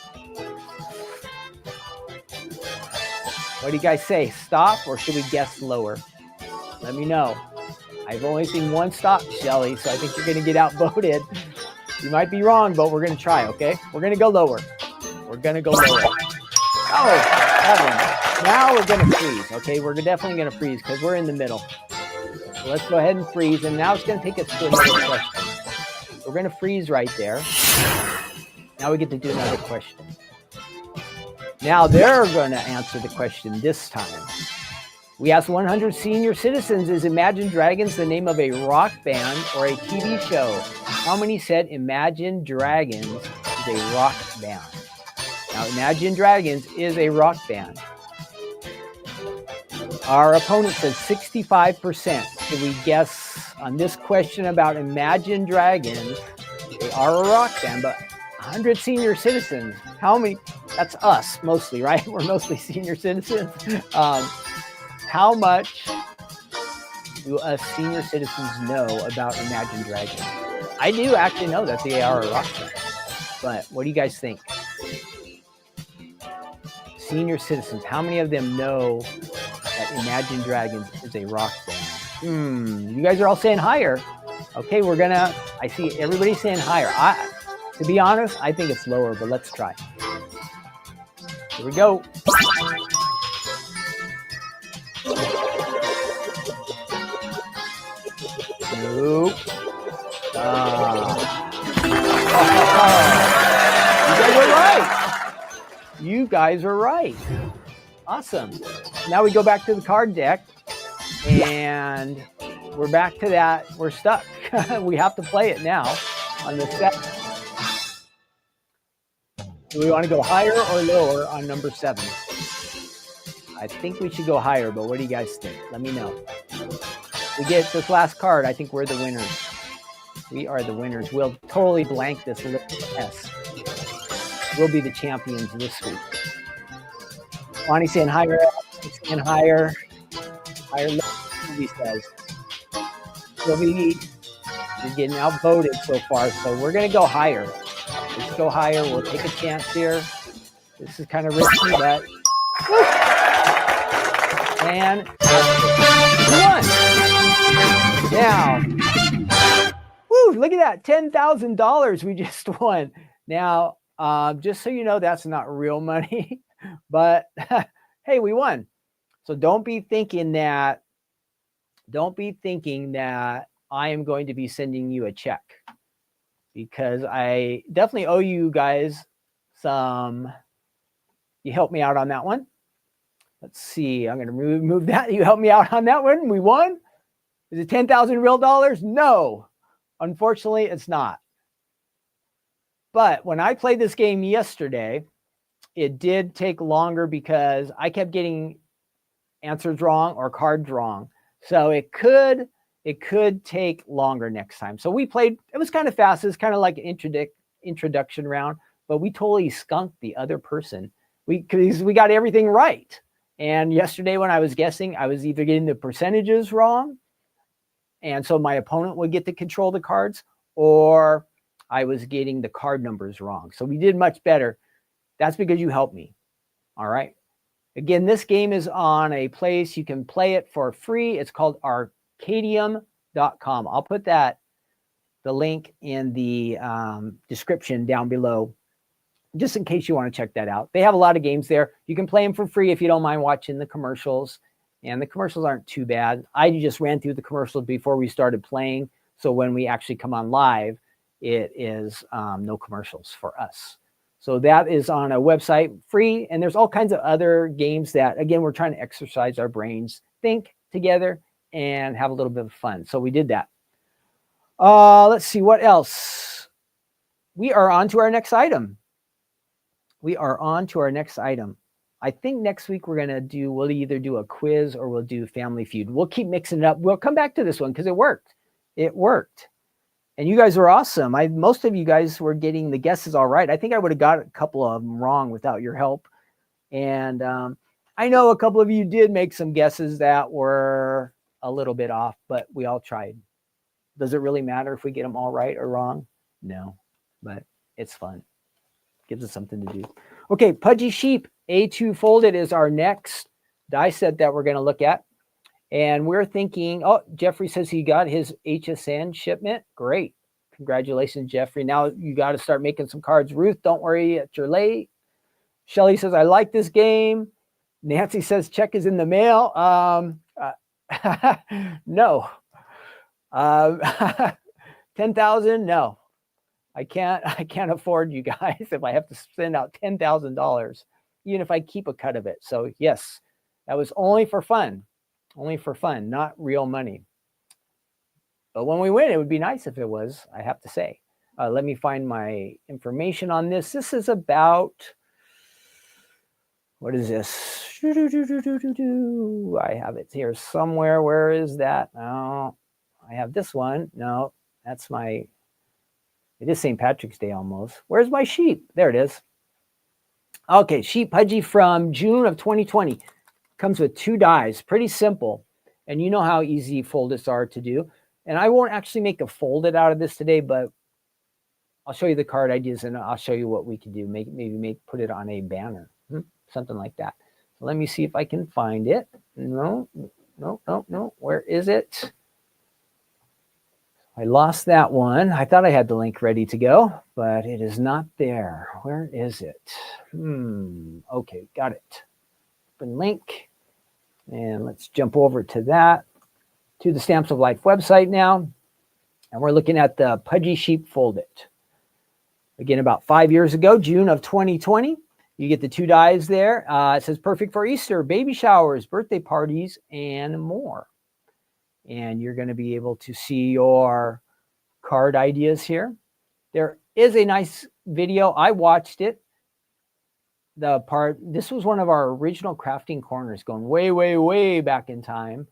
[SPEAKER 1] What do you guys say? Stop, or should we guess lower? Let me know. I've only seen one stop, Shelly, so I think you're going to get outvoted. You might be wrong, but we're going to try, okay? We're going to go lower. We're going to go lower. Oh, heaven. Now we're going to freeze, okay? We're definitely going to freeze because we're in the middle. So let's go ahead and freeze, and now it's going to take us to another question. We're going to freeze right there. Now we get to do another question. Now they're going to answer the question this time. We asked 100 senior citizens, is Imagine Dragons the name of a rock band or a TV show? How many said Imagine Dragons is a rock band? Now, Imagine Dragons is a rock band. Our opponent says 65%. Should we guess on this question about Imagine Dragons? They are a rock band, but 100 senior citizens. How many? That's us mostly, right? We're mostly senior citizens. How much do us senior citizens know about Imagine Dragons? I do actually know that they are a rock band. But what do you guys think? Senior citizens, how many of them know that Imagine Dragons is a rock band? You guys are all saying higher. Okay, I see everybody saying higher. To be honest, I think it's lower, but let's try. Here we go. Nope. You guys are right. You guys are right. Awesome. Now we go back to the card deck, and we're back to that. We're stuck. We have to play it now on the set. Do we want to go higher or lower on number 7? I think we should go higher, but what do you guys think? Let me know. we get this last card, I think we're the winners. We are the winners. We'll totally blank this little S. We'll be the champions this week. Bonnie saying higher, saying higher. Higher level, he says. Sylvie, you're getting outvoted so far, so we're going to go higher. Let's go higher. We'll take a chance here. This is kind of risky, but... And we won. Now, woo, look at that. $10,000 we just won. Now, just so you know, that's not real money, but hey, we won. So don't be thinking that I am going to be sending you a check, because I definitely owe you guys some. You helped me out on that one. Let's see. I'm going to remove that. You helped me out on that one. We won. Is it 10,000 real dollars? No, unfortunately, it's not. But when I played this game yesterday, it did take longer because I kept getting answers wrong or cards wrong. So it could take longer next time. So we played, it was kind of fast. It's kind of like an introduction round, but we totally skunked the other person. Because we got everything right. And yesterday when I was guessing, I was either getting the percentages wrong, and so my opponent would get to control the cards, or I was getting the card numbers wrong. So we did much better. That's because you helped me. All right. Again, this game is on a place you can play it for free. It's called arcadium.com. I'll put the link in the description down below, just in case you want to check that out. They have a lot of games there. You can play them for free if you don't mind watching the commercials. And the commercials aren't too bad. I just ran through the commercials before we started playing. So when we actually come on live, it is no commercials for us. So that is on a website, free. And there's all kinds of other games that, again, we're trying to exercise our brains, think together, and have a little bit of fun. So we did that. Let's see what else. We are on to our next item. I think next week we'll either do a quiz or we'll do Family Feud. We'll keep mixing it up. We'll come back to this one because it worked. And you guys were awesome. Most of you guys were getting the guesses all right. I think I would have got a couple of them wrong without your help. And I know a couple of you did make some guesses that were a little bit off, but we all tried. Does it really matter if we get them all right or wrong? No, but it's fun. Gives us something to do. Okay, Pudgy Sheep A2 Folded is our next die set that we're going to look at. And we're thinking, oh, Jeffrey says he got his HSN shipment. Great. Congratulations, Jeffrey. Now you got to start making some cards. Ruth, don't worry that you're late. Shelly says, I like this game. Nancy says, check is in the mail. No. 10,000? No. I can't afford you guys if I have to send out $10,000, even if I keep a cut of it. So yes, that was only for fun, not real money. But when we win, it would be nice if it was, I have to say. Let me find my information on this. This is about, what is this? I have it here somewhere. Where is that? Oh, I have this one. No, that's my... It is St. Patrick's Day almost. Where's my sheep? There it is. Okay, sheep Pudgy from June of 2020. Comes with 2 dies. Pretty simple. And you know how easy foldits are to do. And I won't actually make a folded out of this today, but I'll show you the card ideas and I'll show you what we can do. Put it on a banner. Something like that. So let me see if I can find it. No. Where is it? I lost that one. I thought I had the link ready to go, but it is not there. Where is it? Okay, got it. Open link. And let's jump over to that, to the Stamps of Life website now. And we're looking at the Pudgy Sheep Folded. Again, about 5 years ago, June of 2020. You get the 2 dies there. It says perfect for Easter, baby showers, birthday parties, and more. And you're going to be able to see your card ideas here. There is a nice video. I watched it. This was one of our original crafting corners going way, way, way back in time.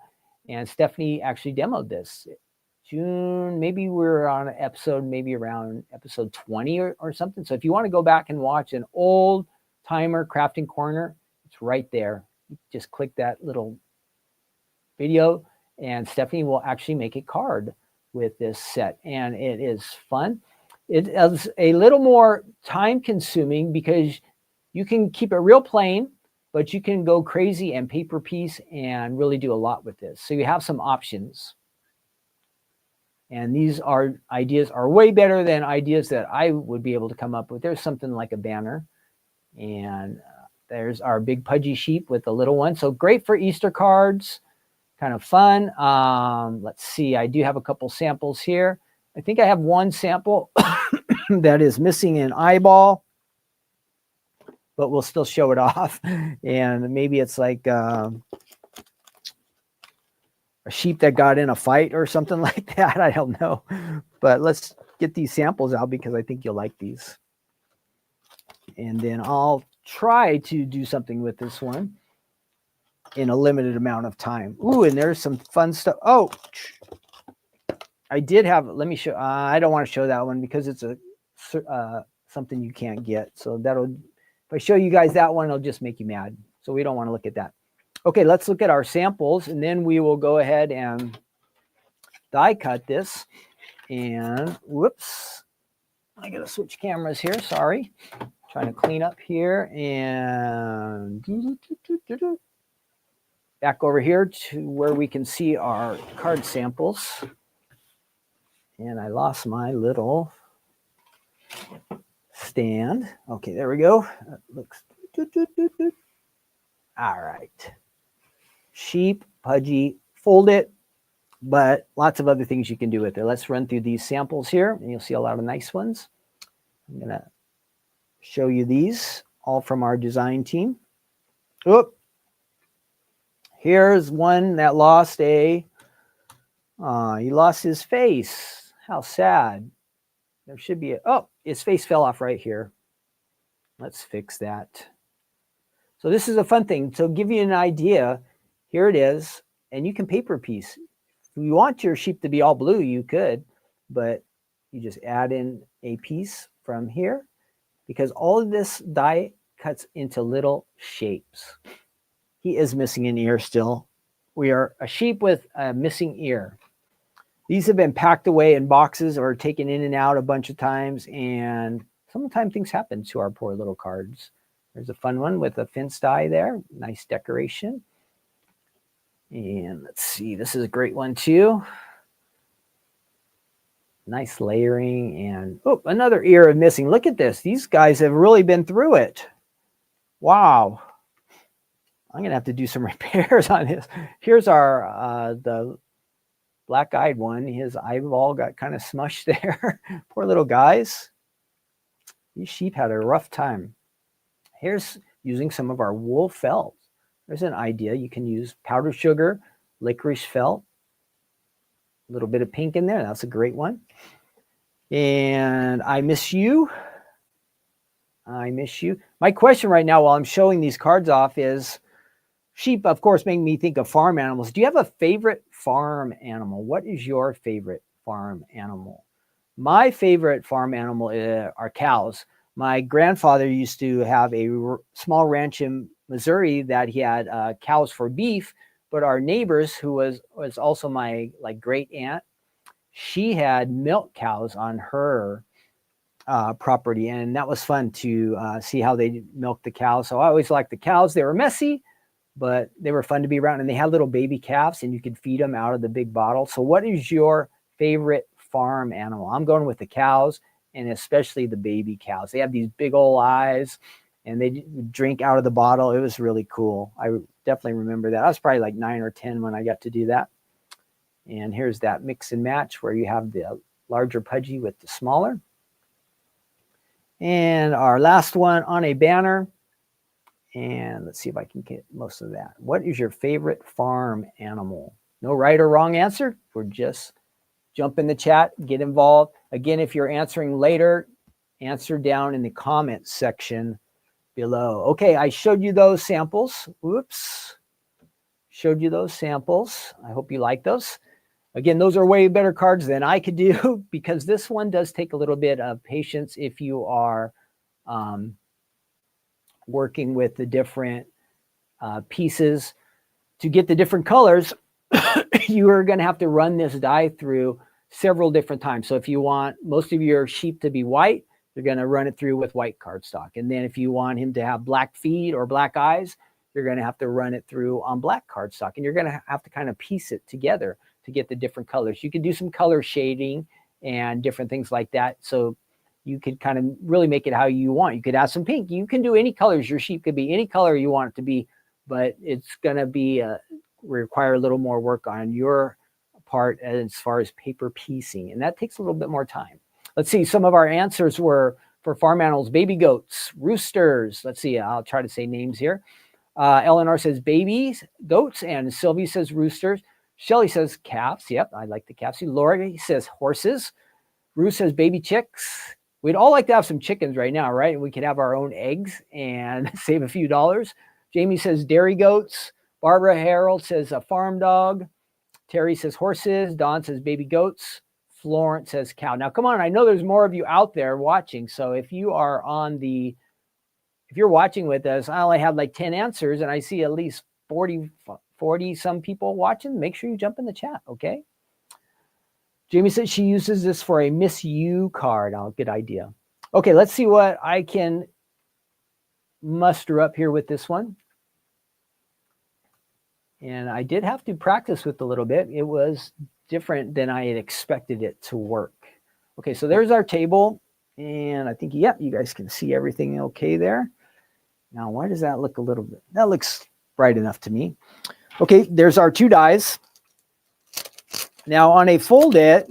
[SPEAKER 1] And Stephanie actually demoed this. June, maybe we're on an episode, maybe around episode 20 or something. So if you want to go back and watch an old timer crafting corner, it's right there. You just click that little video and Stephanie will actually make a card with this set. And it is fun. It is a little more time consuming because you can keep it real plain, but you can go crazy and paper piece and really do a lot with this. So you have some options. And these ideas are way better than ideas that I would be able to come up with. There's something like a banner. And there's our big Pudgy sheep with the little one. So great for Easter cards. Kind of fun. Let's see. I do have a couple samples here. I think I have one sample that is missing an eyeball, but we'll still show it off. And maybe it's like a sheep that got in a fight or something like that. I don't know. But let's get these samples out because I think you'll like these. And then I'll try to do something with this one in a limited amount of time. Ooh, and there's some fun stuff. Oh, I did have, let me show, I don't want to show that one because it's a something you can't get. So that'll, if I show you guys that one, it'll just make you mad. So we don't want to look at that. Okay, let's look at our samples and then we will go ahead and die cut this. And whoops, I gotta switch cameras here, sorry. Trying to clean up here and back over here to where we can see our card samples. And I lost my little stand. Okay, there we go. That looks all right. Sheep, Pudgy, fold it, but lots of other things you can do with it. Let's run through these samples here, and you'll see a lot of nice ones. I'm gonna show you these, all from our design team. Oop. Here's one that lost he lost his face. How sad. There should be his face fell off right here. Let's fix that. So this is a fun thing. So give you an idea, here it is, and you can paper piece. If you want your sheep to be all blue, you could, but you just add in a piece from here because all of this die cuts into little shapes. He is missing an ear still. We are a sheep with a missing ear. These have been packed away in boxes or taken in and out a bunch of times, and sometimes things happen to our poor little cards. There's a fun one with a fence die there. Nice decoration. And let's see, this is a great one too. Nice layering and another ear missing. Look at this. These guys have really been through it. Wow. I'm going to have to do some repairs on this. Here's our, the black-eyed one. His eyeball got kind of smushed there. Poor little guys. These sheep had a rough time. Here's using some of our wool felt. There's an idea. You can use powdered sugar, licorice felt, a little bit of pink in there. That's a great one. And I miss you. I miss you. My question right now while I'm showing these cards off is, sheep, of course, make me think of farm animals. Do you have a favorite farm animal? What is your favorite farm animal? My favorite farm animal are cows. My grandfather used to have a small ranch in Missouri that he had cows for beef, but our neighbors, who was also my great aunt, she had milk cows on her property, and that was fun to see how they milked the cows. So I always liked the cows. They were messy, but they were fun to be around, and they had little baby calves, and you could feed them out of the big bottle. So what is your favorite farm animal? I'm going with the cows, and especially the baby cows. They have these big old eyes, and they drink out of the bottle. It was really cool. I definitely remember that. I was probably like 9 or 10 when I got to do that. And here's that mix and match where you have the larger Pudgy with the smaller. And our last one on a banner. And let's see if I can get most of that. What is your favorite farm animal? No right or wrong answer. We're just jump in the chat, get involved. Again, if you're answering later, answer down in the comments section below. Okay, I showed you those samples. Whoops. showed you those samples. I hope you like those. Again, those are way better cards than I could do because this one does take a little bit of patience if you are working with the different pieces. To get the different colors, you are going to have to run this die through several different times. So if you want most of your sheep to be white, you're going to run it through with white cardstock. And then if you want him to have black feet or black eyes, you're going to have to run it through on black cardstock. And you're going to have to kind of piece it together to get the different colors. You can do some color shading and different things like that. So you could kind of really make it how you want. You could add some pink. You can do any colors. Your sheep could be any color you want it to be, but it's going to be require a little more work on your part as far as paper piecing. And that takes a little bit more time. Let's see. Some of our answers were for farm animals: baby goats, roosters. Let's see. I'll try to say names here. Eleanor says babies, goats, and Sylvie says roosters. Shelly says calves. Yep, I like the calves. Lori says horses. Ruth says baby chicks. We'd all like to have some chickens right now, right? We could have our own eggs and save a few dollars. Jamie says dairy goats. Barbara Harold says a farm dog. Terry says horses. Dawn says baby goats. Florence says cow. Now, come on. I know there's more of you out there watching. So if you are if you're watching with us, I only have like 10 answers and I see at least 40 some people watching. Make sure you jump in the chat, okay? Jamie says she uses this for a Miss You card. Oh, good idea. Okay, let's see what I can muster up here with this one. And I did have to practice with a little bit. It was different than I had expected it to work. Okay, so there's our table. And I think, yep, you guys can see everything okay there. Now, why does that look a little bit? That looks bright enough to me. Okay, there's our two dies. Now, on a fold it,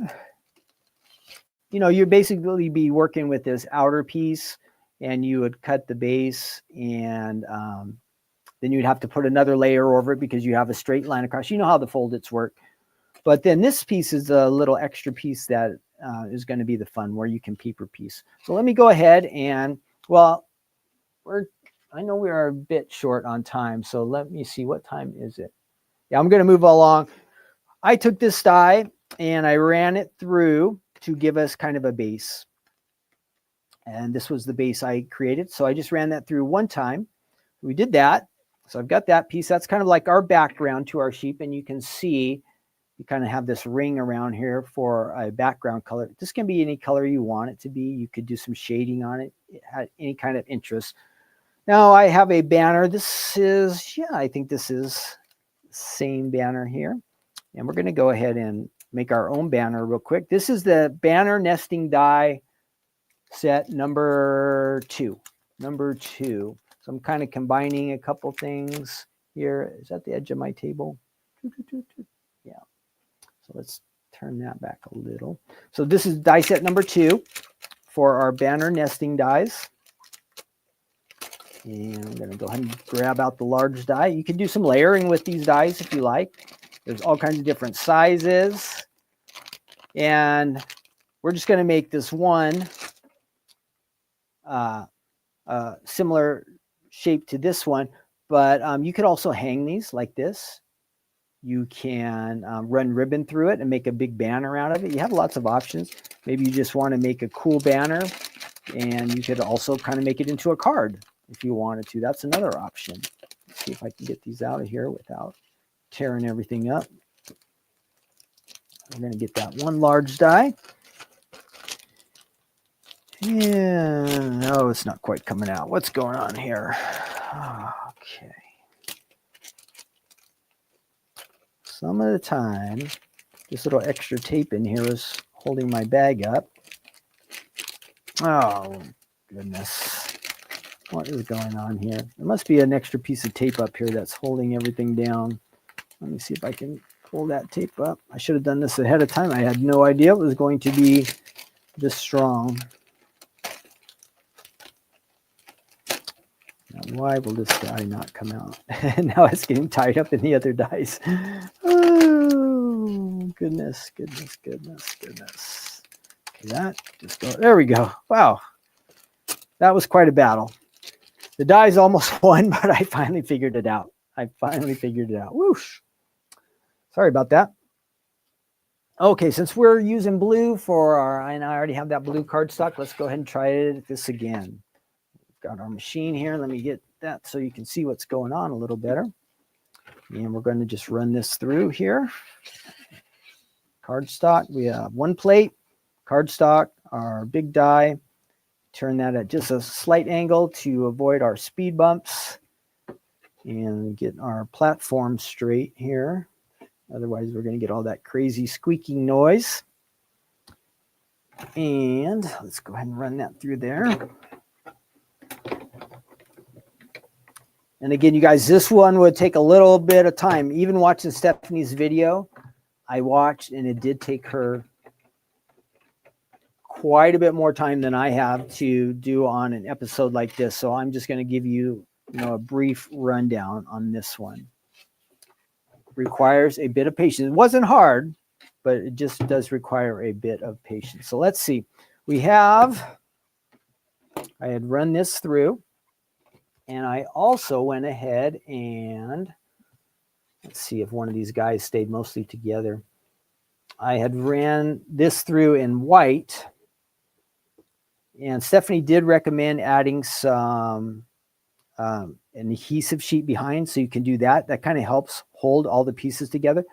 [SPEAKER 1] you basically be working with this outer piece, and you would cut the base, and then you'd have to put another layer over it because you have a straight line across. You know how the fold-its work. But then this piece is a little extra piece that is going to be the fun, where you can paper piece. So let me go ahead and, well, I know we are a bit short on time, so let me see. What time is it? Yeah, I'm going to move along. I took this die and I ran it through to give us kind of a base. And this was the base I created. So I just ran that through one time. We did that. So I've got that piece. That's kind of like our background to our sheep. And you can see you kind of have this ring around here for a background color. This can be any color you want it to be. You could do some shading on it. It had any kind of interest. Now I have a banner. This is, I think this is the same banner here. And we're going to go ahead and make our own banner real quick. This is the banner nesting die set number 2. So I'm kind of combining a couple things here. Is that the edge of my table? Yeah. So let's turn that back a little. So this is die set number 2 for our banner nesting dies. And I'm going to go ahead and grab out the large die. You can do some layering with these dies if you like. There's all kinds of different sizes. And we're just going to make this one similar shape to this one. But you could also hang these like this. You can run ribbon through it and make a big banner out of it. You have lots of options. Maybe you just want to make a cool banner. And you could also kind of make it into a card if you wanted to. That's another option. Let's see if I can get these out of here without tearing everything up. I'm going to get that one large die. And no, it's not quite coming out. What's going on here? Okay. Some of the time, this little extra tape in here is holding my bag up. Oh, goodness. What is going on here? There must be an extra piece of tape up here that's holding everything down. Let me see if I can pull that tape up. I should have done this ahead of time. I had no idea it was going to be this strong. Now, why will this die not come out? Now it's getting tied up in the other dies. Oh, goodness. Okay, that just go. There we go. Wow. That was quite a battle. The dies almost won, but I finally figured it out. I finally figured it out. Whoosh. Sorry about that. Okay, since we're using blue for our, and I already have that blue cardstock, let's go ahead and try this again. We've got our machine here. Let me get that so you can see what's going on a little better. And we're going to just run this through here. Cardstock, we have one plate, cardstock, our big die. Turn that at just a slight angle to avoid our speed bumps and get our platform straight here. Otherwise, we're going to get all that crazy squeaking noise. And let's go ahead and run that through there. And again, you guys, this one would take a little bit of time. Even watching Stephanie's video, I watched, and it did take her quite a bit more time than I have to do on an episode like this. So I'm just going to give you, a brief rundown on this one. Requires a bit of patience. It wasn't hard, but it just does require a bit of patience. So let's see. I had run this through, and I also went ahead and let's see if one of these guys stayed mostly together. I had ran this through in white, and Stephanie did recommend adding some an adhesive sheet behind, so you can do that. That kind of helps hold all the pieces together.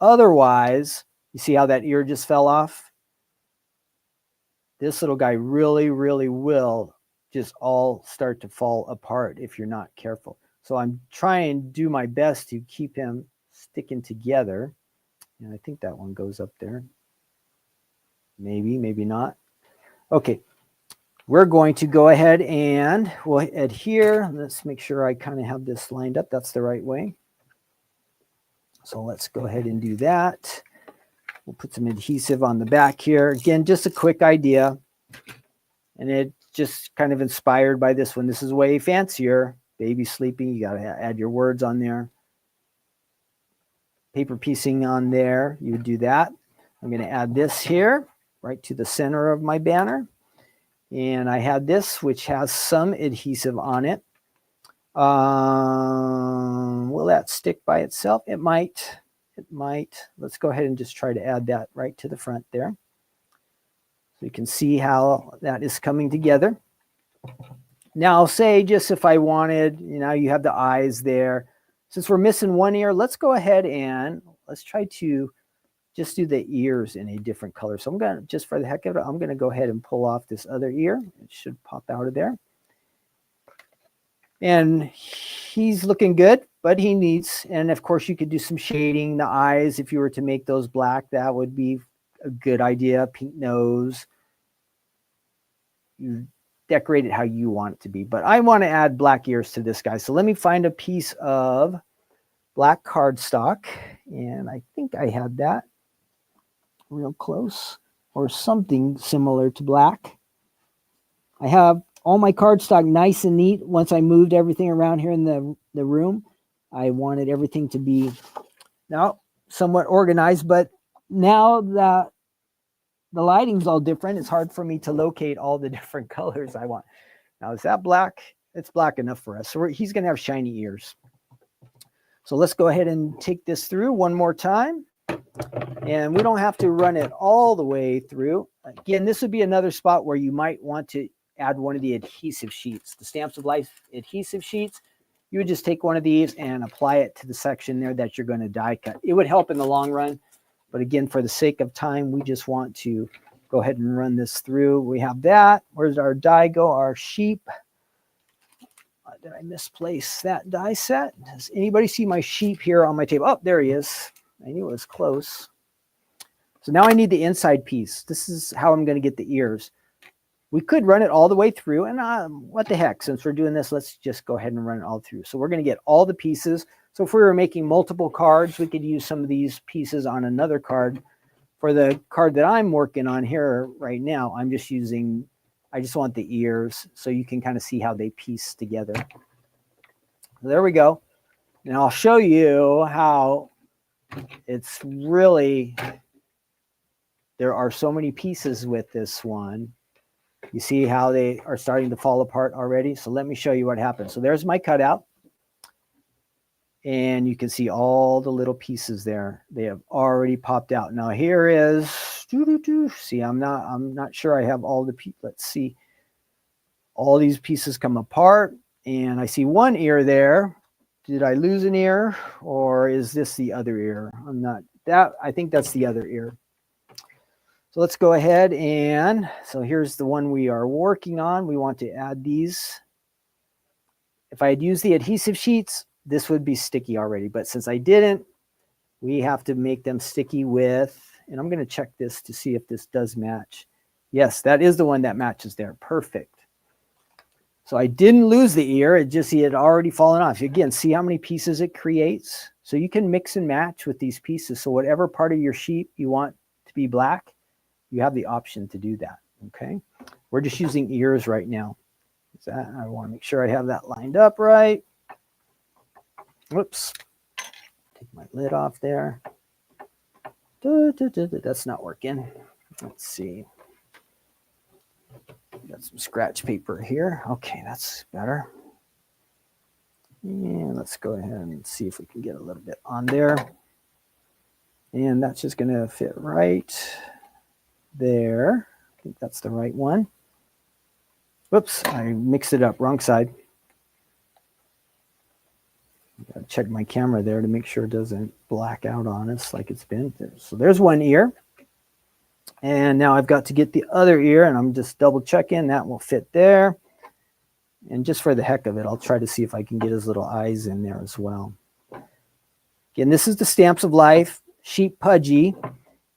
[SPEAKER 1] Otherwise, you see how that ear just fell off? This little guy really, really will just all start to fall apart if you're not careful. So I'm trying to do my best to keep him sticking together. And I think that one goes up there. Maybe, maybe not. Okay. We're going to go ahead and we'll adhere. Let's make sure I kind of have this lined up. That's the right way. So let's go ahead and do that. We'll put some adhesive on the back here. Again, just a quick idea. And it just kind of inspired by this one. This is way fancier. Baby sleeping. You got to add your words on there. Paper piecing on there. You would do that. I'm going to add this here right to the center of my banner. And I had this, which has some adhesive on it. Will that stick by itself? It might. It might. Let's go ahead and just try to add that right to the front there. So you can see how that is coming together. Now, say just if I wanted, you have the eyes there. Since we're missing one ear, let's go ahead and let's try to just do the ears in a different color. So I'm going to, just for the heck of it, I'm going to go ahead and pull off this other ear. It should pop out of there. And he's looking good, but he needs, and of course you could do some shading. The eyes, if you were to make those black, that would be a good idea. Pink nose. You decorate it how you want it to be. But I want to add black ears to this guy. So let me find a piece of black cardstock. And I think I had that real close, or something similar to black. I have all my cardstock nice and neat. Once I moved everything around here in the room, I wanted everything to be now somewhat organized, but now that the lighting's all different, it's hard for me to locate all the different colors I want. Now, is that black? It's black enough for us. So he's going to have shiny ears. So let's go ahead and take this through one more time. And we don't have to run it all the way through. Again, this would be another spot where you might want to add one of the adhesive sheets, the Stamps of Life adhesive sheets. You would just take one of these and apply it to the section there that you're going to die cut. It would help in the long run. But again, for the sake of time, we just want to go ahead and run this through. We have that. Where's our die go? Our sheep. Did I misplace that die set? Does anybody see my sheep here on my table? Oh, there he is. I knew it was close. So now I need the inside piece. This is how I'm going to get the ears. We could run it all the way through, and what the heck, since we're doing this, let's just go ahead and run it all through. So we're going to get all the pieces. So if we were making multiple cards, we could use some of these pieces on another card. For the card that I'm working on here right now, I just want the ears so you can kind of see how they piece together. There we go. And I'll show you how it's really, there are so many pieces with this one. You see how they are starting to fall apart already? So let me show you what happens. So there's my cutout. And you can see all the little pieces there. They have already popped out. Now here is, see, I'm not sure I have all the pieces. Let's see. All these pieces come apart, and I see one ear there. Did I lose an ear, or is this the other ear? I think that's the other ear. So let's go ahead, and so here's the one we are working on. We want to add these. If I had used the adhesive sheets, this would be sticky already, but since I didn't, we have to make them sticky with, and I'm going to check this to see if this does match. Yes, that is the one that matches there. Perfect. So I didn't lose the ear, it had already fallen off. Again, see how many pieces it creates? So you can mix and match with these pieces. So whatever part of your sheep you want to be black, you have the option to do that, okay? We're just using ears right now. I want to make sure I have that lined up right. Whoops. Take my lid off there. That's not working. Let's see. Got some scratch paper here. Okay, that's better. And let's go ahead and see if we can get a little bit on there. And that's just going to fit right there. I think that's the right one. Whoops, I mixed it up. Wrong side. Got to check my camera there to make sure it doesn't black out on us like it's been. So there's one ear. And now I've got to get the other ear, and I'm just double checking that will fit there. And just for the heck of it, I'll try to see if I can get his little eyes in there as well. Again, this is the Stamps of Life Sheep Pudgy.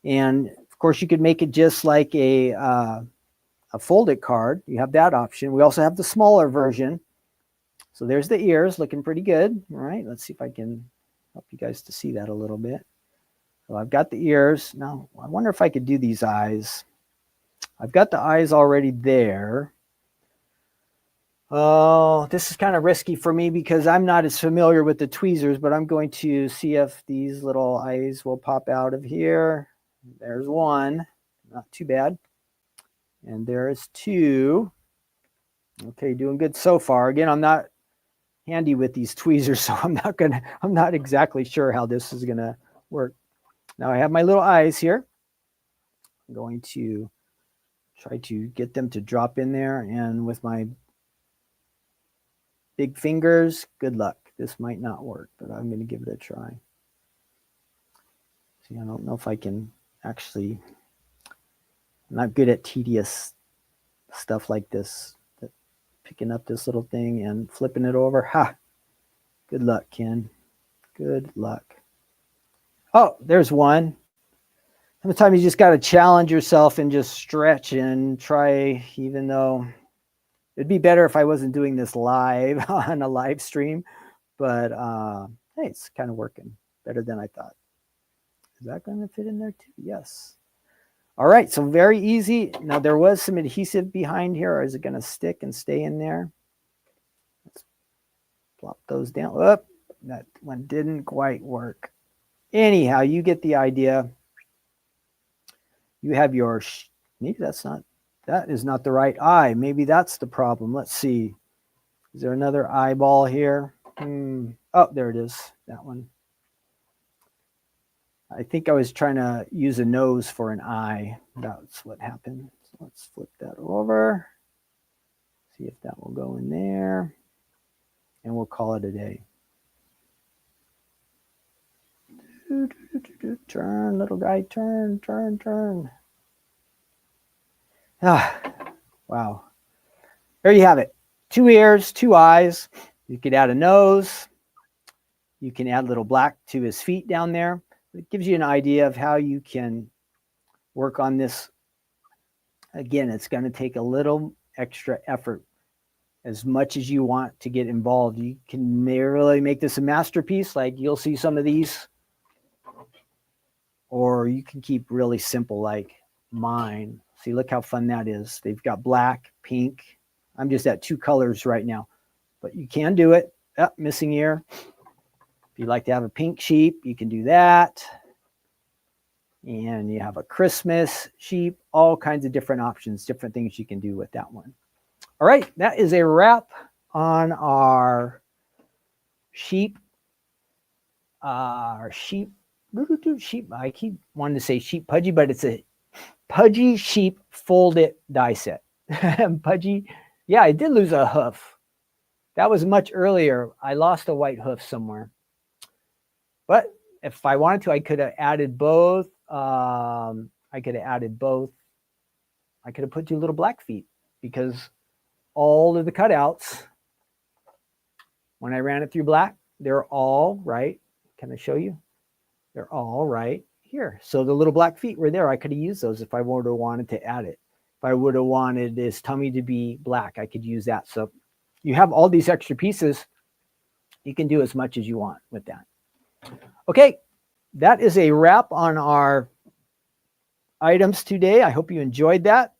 [SPEAKER 1] And of course, you could make it just like a folded card. You have that option. We also have the smaller version. So there's the ears looking pretty good. All right, let's see if I can help you guys to see that a little bit. So I've got the ears. Now, I wonder if I could do these eyes. I've got the eyes already there. Oh, this is kind of risky for me because I'm not as familiar with the tweezers, but I'm going to see if these little eyes will pop out of here. There's one. Not too bad. And there's two. Okay, doing good so far. Again, I'm not handy with these tweezers, so I'm not exactly sure how this is gonna work. Now I have my little eyes here. I'm going to try to get them to drop in there, and with my big fingers, good luck. This might not work, but I'm going to give it a try. See, I don't know if I can actually, I'm not good at tedious stuff like this. Picking up this little thing and flipping it over. Ha! Good luck, Ken. Good luck. Oh, there's one. Sometimes you just got to challenge yourself and just stretch and try, even though it'd be better if I wasn't doing this live on a live stream. But hey, it's kind of working better than I thought. Is that going to fit in there too? Yes. All right, so very easy. Now there was some adhesive behind here. Or is it going to stick and stay in there? Let's plop those down. Oh, that one didn't quite work. Anyhow, you get the idea. You have your, maybe that is not the right eye. Maybe that's the problem. Let's see. Is there another eyeball here? Oh, there it is. That one. I think I was trying to use a nose for an eye. That's what happened. So let's flip that over. See if that will go in there. And we'll call it a day. Turn, little guy, turn, turn, turn. Ah, wow. There you have it. 2 ears, 2 eyes. You could add a nose. You can add a little black to his feet down there. It gives you an idea of how you can work on this. Again, it's going to take a little extra effort. As much as you want to get involved, you can really make this a masterpiece. Like you'll see some of these. Or you can keep really simple like mine. See, look how fun that is. They've got black, pink. I'm just at 2 colors right now. But you can do it. Oh, missing ear. If you'd like to have a pink sheep, you can do that. And you have a Christmas sheep, all kinds of different options, different things you can do with that one. All right, that is a wrap on our sheep sheep, sheep. I keep wanting to say sheep Pudgy, but it's a Pudgy sheep folded die set. Pudgy, yeah, I did lose a hoof. That was much earlier. I lost a white hoof somewhere. But if I wanted to, I could have added both. I could have put 2 little black feet because all of the cutouts, when I ran it through black, they're all right. Can I show you? They're all right here. So the little black feet were there. I could have used those if I would have wanted to add it. If I would have wanted this tummy to be black, I could use that. So you have all these extra pieces. You can do as much as you want with that. Okay, that is a wrap on our items today. I hope you enjoyed that.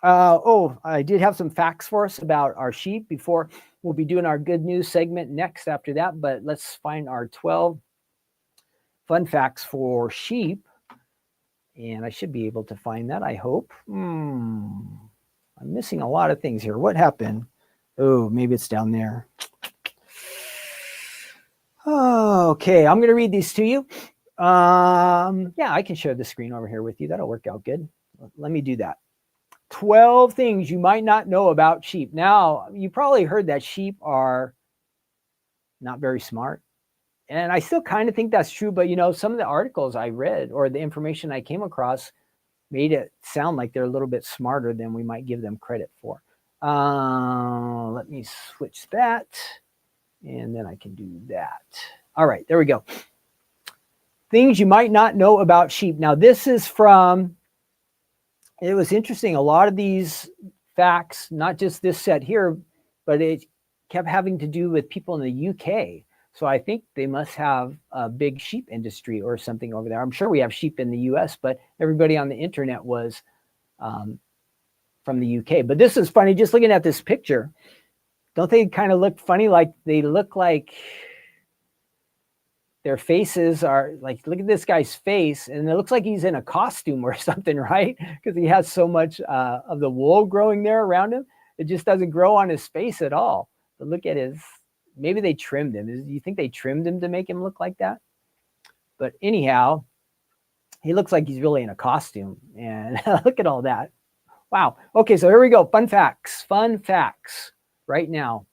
[SPEAKER 1] I did have some facts for us about our sheep before. We'll be doing our good news segment next after that, but let's find our 12 fun facts for sheep. And I should be able to find that, I hope. I'm missing a lot of things here. What happened? Oh, maybe it's down there. Oh, okay, I'm going to read these to you. Yeah, I can share the screen over here with you. That'll work out good. Let me do that. 12 things you might not know about sheep. Now, you probably heard that sheep are not very smart. And I still kind of think that's true, but some of the articles I read or the information I came across made it sound like they're a little bit smarter than we might give them credit for. Let me switch that. And then I can do that. All right, there we go. Things you might not know about sheep. Now, this is from, it was interesting. A lot of these facts, not just this set here, but it kept having to do with people in the UK. So I think they must have a big sheep industry or something over there. I'm sure we have sheep in the US, but everybody on the internet was from the UK. But this is funny, just looking at this picture. Don't they kind of look funny? Like they look like their faces are like, look at this guy's face. And it looks like he's in a costume or something, right? Because he has so much of the wool growing there around him. It just doesn't grow on his face at all. But look at his, maybe they trimmed him. Do you think they trimmed him to make him look like that? But anyhow, he looks like he's really in a costume. And look at all that. Wow. Okay, so here we go. Fun facts right now.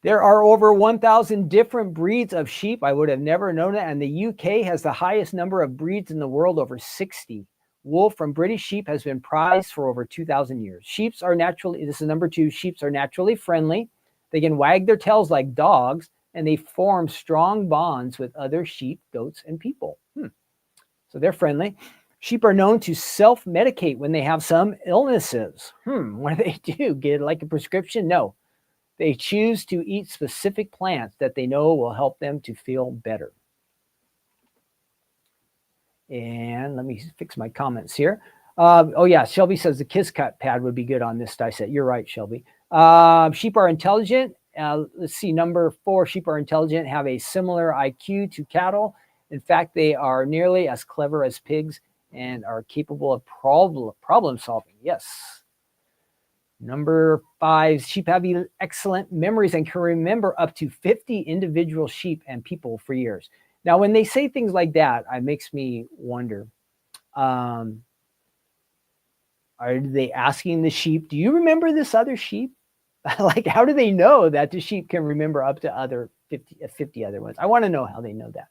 [SPEAKER 1] There are over 1,000 different breeds of sheep. I would have never known it. And the UK has the highest number of breeds in the world, over 60. Wool from British sheep has been prized for over 2,000 years. Sheeps are naturally, this is number 2, sheeps are naturally friendly. They can wag their tails like dogs, and they form strong bonds with other sheep, goats, and people. So they're friendly. Sheep are known to self-medicate when they have some illnesses. What do they do? Get like a prescription? No. They choose to eat specific plants that they know will help them to feel better. And let me fix my comments here. Oh yeah, Shelby says the Kiss Cut pad would be good on this die set. You're right, Shelby. Sheep are intelligent. Let's see, number 4, sheep are intelligent, have a similar IQ to cattle. In fact, they are nearly as clever as pigs and are capable of problem solving. Yes. Number 5, sheep have excellent memories and can remember up to 50 individual sheep and people for years. Now, when they say things like that, it makes me wonder, are they asking the sheep, do you remember this other sheep? Like, how do they know that the sheep can remember up to 50 other ones? I want to know how they know that.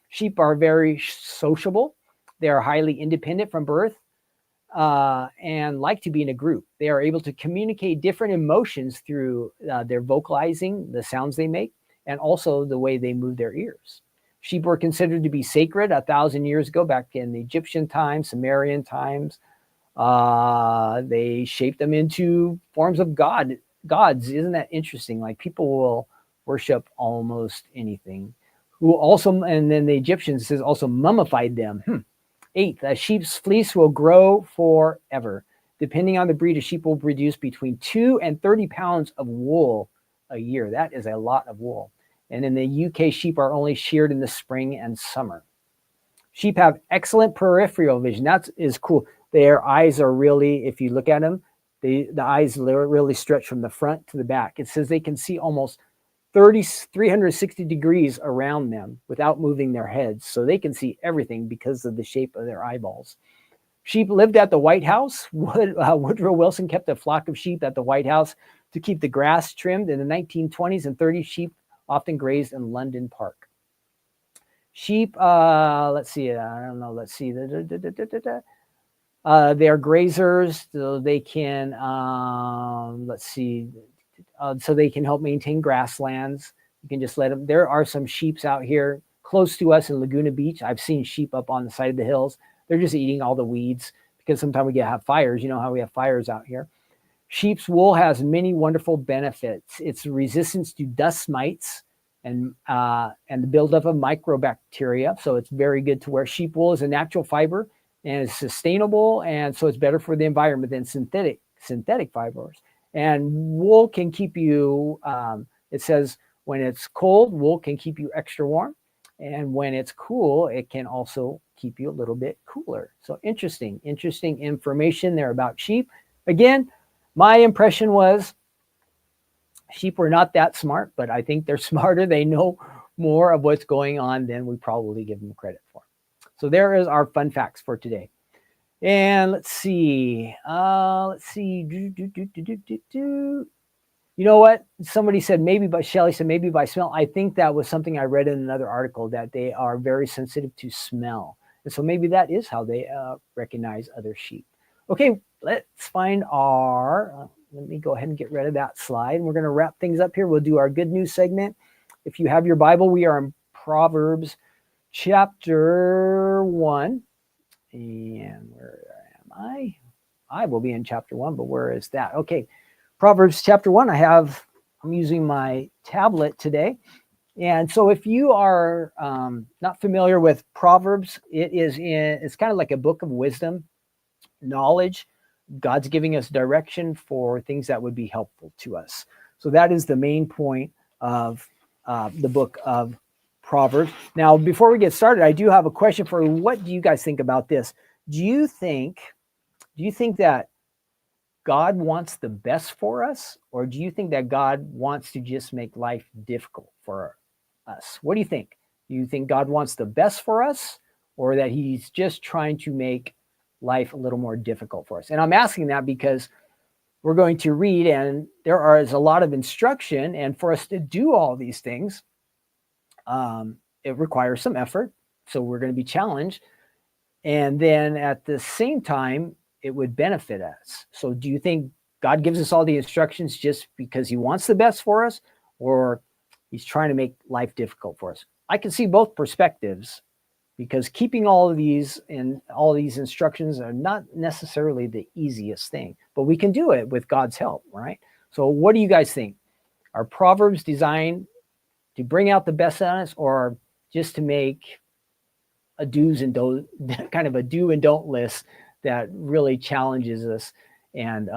[SPEAKER 1] Sheep are very sociable. They are highly independent from birth and like to be in a group. They are able to communicate different emotions through their vocalizing, the sounds they make, and also the way they move their ears. Sheep were considered to be sacred 1,000 years ago, back in the Egyptian times, Sumerian times. They shaped them into forms of gods. Isn't that interesting? Like, people will worship almost anything. Who also, and then the Egyptians says also mummified them. 8, a sheep's fleece will grow forever. Depending on the breed, a sheep will produce between 2 and 30 pounds of wool a year. That is a lot of wool. And in the UK, sheep are only sheared in the spring and summer. Sheep have excellent peripheral vision. That is cool. Their eyes are really, if you look at them, the eyes really stretch from the front to the back. It says they can see almost 360 degrees around them without moving their heads, so they can see everything because of the shape of their eyeballs. Sheep lived at the White House. Woodrow Wilson kept a flock of sheep at the White House to keep the grass trimmed. In the 1920s and 30s, sheep often grazed in London Park. Sheep, let's see, I don't know, let's see. They are grazers, so they can, let's see, so they can help maintain grasslands. You can just let them. There are some sheep out here close to us in Laguna Beach. I've seen sheep up on the side of the hills. They're just eating all the weeds because sometimes we have fires. You know how we have fires out here. Sheep's wool has many wonderful benefits. It's resistance to dust mites and the buildup of microbacteria. So it's very good to wear. Sheep wool is a natural fiber and it's sustainable, and so it's better for the environment than synthetic fibers. And wool can keep you, it says when it's cold, wool can keep you extra warm. And when it's cool, it can also keep you a little bit cooler. So interesting information there about sheep. Again, my impression was sheep were not that smart, but I think they're smarter. They know more of what's going on than we probably give them credit for. So there is our fun facts for today. And let's see. You know what? Somebody said Shelly said maybe by smell. I think that was something I read in another article, that they are very sensitive to smell. And so maybe that is how they recognize other sheep. Okay, let's find let me go ahead and get rid of that slide. And we're going to wrap things up here. We'll do our good news segment. If you have your Bible, we are in Proverbs chapter 1. And where am I? I will be in chapter 1, but where is that? Okay. Proverbs chapter 1, I'm using my tablet today. And so if you are not familiar with Proverbs, it's kind of like a book of wisdom, knowledge. God's giving us direction for things that would be helpful to us. So that is the main point of the book of Proverbs. Now, before we get started, I do have a question for you. What do you guys think about this? Do you think that God wants the best for us, or do you think that God wants to just make life difficult for us? What do you think? Do you think God wants the best for us, or that he's just trying to make life a little more difficult for us? And I'm asking that because we're going to read, and there is a lot of instruction, and for us to do all these things, it requires some effort. So we're going to be challenged. And then at the same time, it would benefit us. So do you think God gives us all the instructions just because he wants the best for us, or he's trying to make life difficult for us? I can see both perspectives, because keeping all of these and all these instructions are not necessarily the easiest thing, but we can do it with God's help, right? So what do you guys think? Are Proverbs designed to bring out the best in us, or just to make a do's and don't, kind of a do and don't list that really challenges us and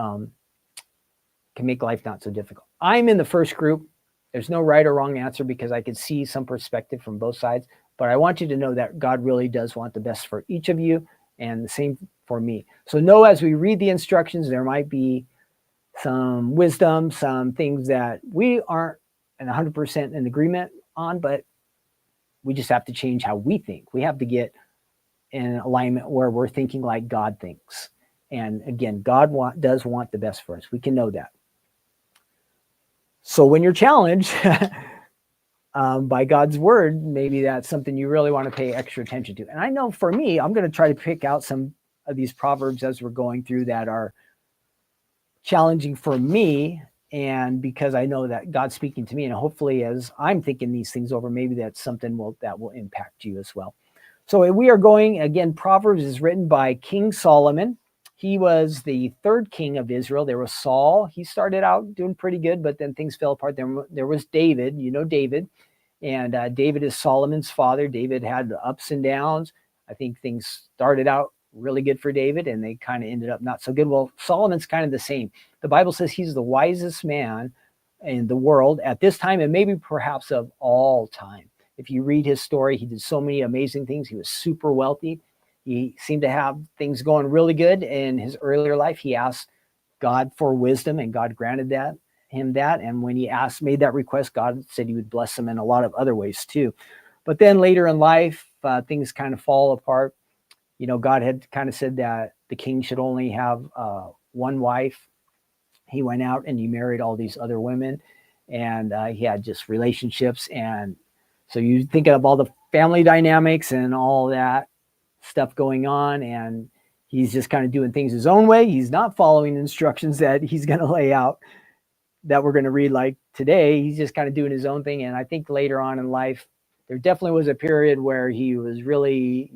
[SPEAKER 1] can make life not so difficult? I'm in the first group. There's no right or wrong answer, because I can see some perspective from both sides. But I want you to know that God really does want the best for each of you, and the same for me. So know, as we read the instructions, there might be some wisdom, some things that we aren't 100% in agreement on, but we just have to change how we think. We have to get in alignment where we're thinking like God thinks. And again, God does want the best for us. We can know that. So when you're challenged by God's word, maybe that's something you really want to pay extra attention to. And I know for me, I'm going to try to pick out some of these Proverbs as we're going through that are challenging for me, and because I know that God's speaking to me, and hopefully as I'm thinking these things over, maybe that's something that will impact you as well. So we are going, again, Proverbs is written by King Solomon. He was the third king of Israel. There was Saul. He started out doing pretty good, but then things fell apart. Then there was David, David. And David is Solomon's father. David had ups and downs. I think things started out really good for David, and they kind of ended up not so good. Well, Solomon's kind of the same. The Bible says he's the wisest man in the world at this time, and maybe perhaps of all time. If you read his story, he did so many amazing things. He was super wealthy. He seemed to have things going really good in his earlier life. He asked God for wisdom, and God granted that him that. And when he made that request, God said he would bless him in a lot of other ways too. But then later in life, things kind of fall apart. God had kind of said that the king should only have one wife. He went out and he married all these other women, and he had just relationships. And so you think of all the family dynamics and all that stuff going on, and he's just kind of doing things his own way. He's not following instructions that he's going to lay out that we're going to read like today. He's just kind of doing his own thing. And I think later on in life, there definitely was a period where he was really,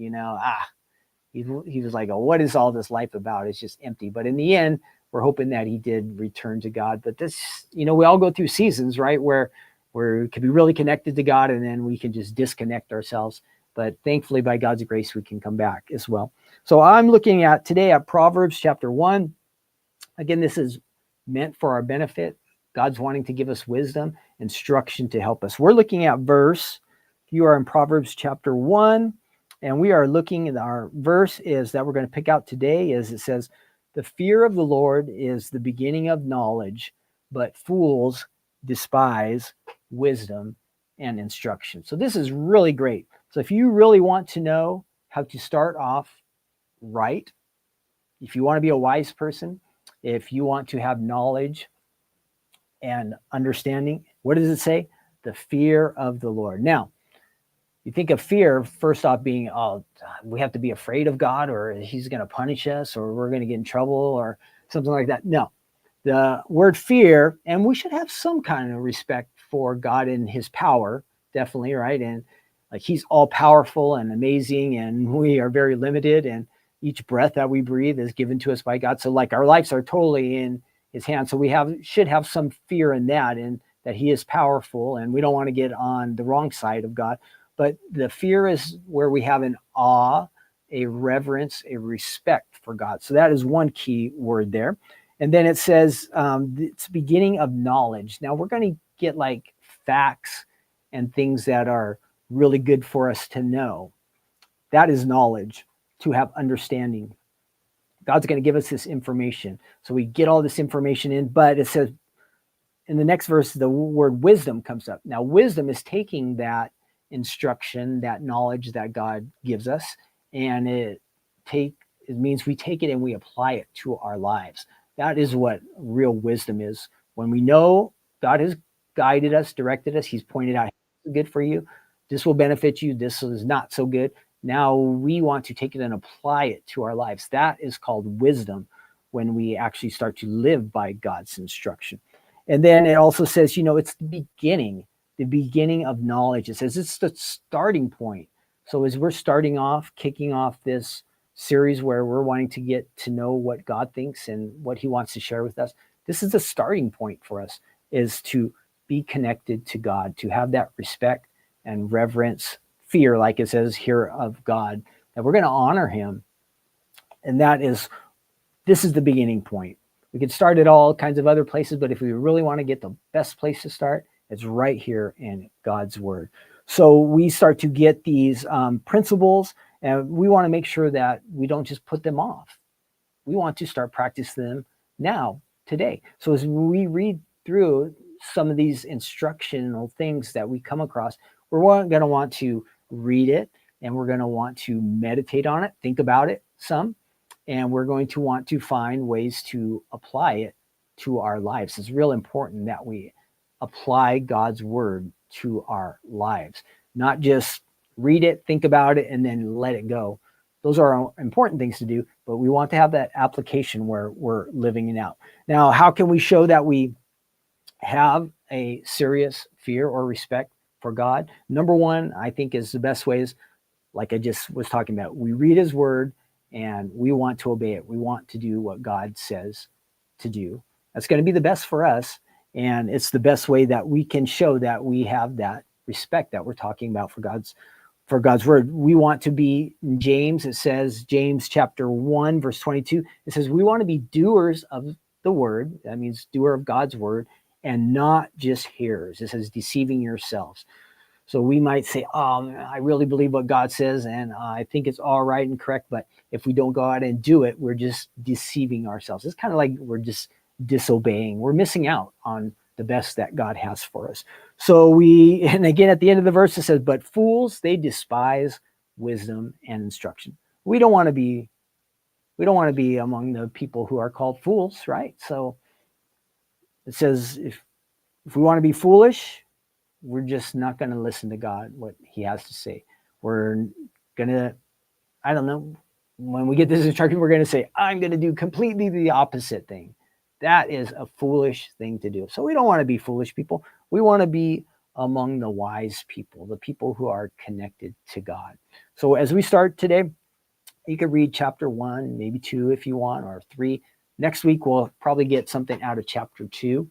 [SPEAKER 1] he was like, oh, what is all this life about? It's just empty. But in the end, we're hoping that he did return to God. But this, we all go through seasons, right, where we can be really connected to God, and then we can just disconnect ourselves. But thankfully, by God's grace, we can come back as well. So I'm looking at today at Proverbs chapter 1. Again, this is meant for our benefit. God's wanting to give us wisdom, instruction to help us. We're looking at you are in Proverbs chapter 1, and we are looking at our verse is that we're going to pick out today is it says, the fear of the Lord is the beginning of knowledge, but fools despise wisdom and instruction. So this is really great. So if you really want to know how to start off right, if you want to be a wise person, if you want to have knowledge and understanding, what does it say? The fear of the Lord. Now, you think of fear, first off being, oh, we have to be afraid of God, or he's going to punish us, or we're going to get in trouble, or something like that. No, the word fear, and we should have some kind of respect for God and his power, definitely, right? And like he's all powerful and amazing, and we are very limited, and each breath that we breathe is given to us by God. So like our lives are totally in his hands. So we should have some fear in that, and that he is powerful, and we don't want to get on the wrong side of God. But the fear is where we have an awe, a reverence, a respect for God. So that is one key word there. And then it says it's beginning of knowledge. Now we're going to get like facts and things that are really good for us to know. That is knowledge, to have understanding. God's going to give us this information. So we get all this information in, but it says in the next verse, the word wisdom comes up. Now wisdom is taking that instruction, that knowledge that God gives us, and it means we take it and we apply it to our lives. That is what real wisdom is. When we know God has guided us, directed us, he's pointed out, this is good for you, this will benefit you, this is not so good. Now we want to take it and apply it to our lives. That is called wisdom, when we actually start to live by God's instruction. And then it also says, it's the beginning of knowledge. It says it's the starting point. So as we're kicking off this series where we're wanting to get to know what God thinks and what he wants to share with us, this is the starting point for us, is to be connected to God, to have that respect and reverence, fear, like it says here, of God, that we're going to honor him. And this is the beginning point. We could start at all kinds of other places, but if we really want to get the best place to start, it's right here in God's word. So we start to get these principles, and we want to make sure that we don't just put them off. We want to start practicing them now, today. So as we read through some of these instructional things that we come across, we're going to want to read it, and we're going to want to meditate on it, think about it some, and we're going to want to find ways to apply it to our lives. It's real important that we apply God's word to our lives, not just read it, think about it, and then let it go. Those are important things to do, but we want to have that application where we're living it out. Now, how can we show that we have a serious fear or respect for God? Number one, I think, is the best way is, like I just was talking about, we read his word and we want to obey it. We want to do what God says to do. That's going to be the best for us. And it's the best way that we can show that we have that respect that we're talking about for God's word. We want to be, in James, it says, James chapter 1, verse 22, it says, we want to be doers of the word. That means doer of God's word, and not just hearers. It says, deceiving yourselves. So we might say, I really believe what God says, and I think it's all right and correct. But if we don't go out and do it, we're just deceiving ourselves. It's kind of like we're just disobeying. We're missing out on the best that God has for us. So and again, at the end of the verse, it says, but fools, they despise wisdom and instruction. We don't want to be among the people who are called fools, right? So it says, if we want to be foolish, we're just not going to listen to God, what he has to say. We're going to, I don't know, when we get this instruction, we're going to say, I'm going to do completely the opposite thing. That is a foolish thing to do. So we don't want to be foolish people. We want to be among the wise people, the people who are connected to God. So as we start today, you could read chapter 1, maybe 2 if you want, or 3. Next week, we'll probably get something out of chapter 2.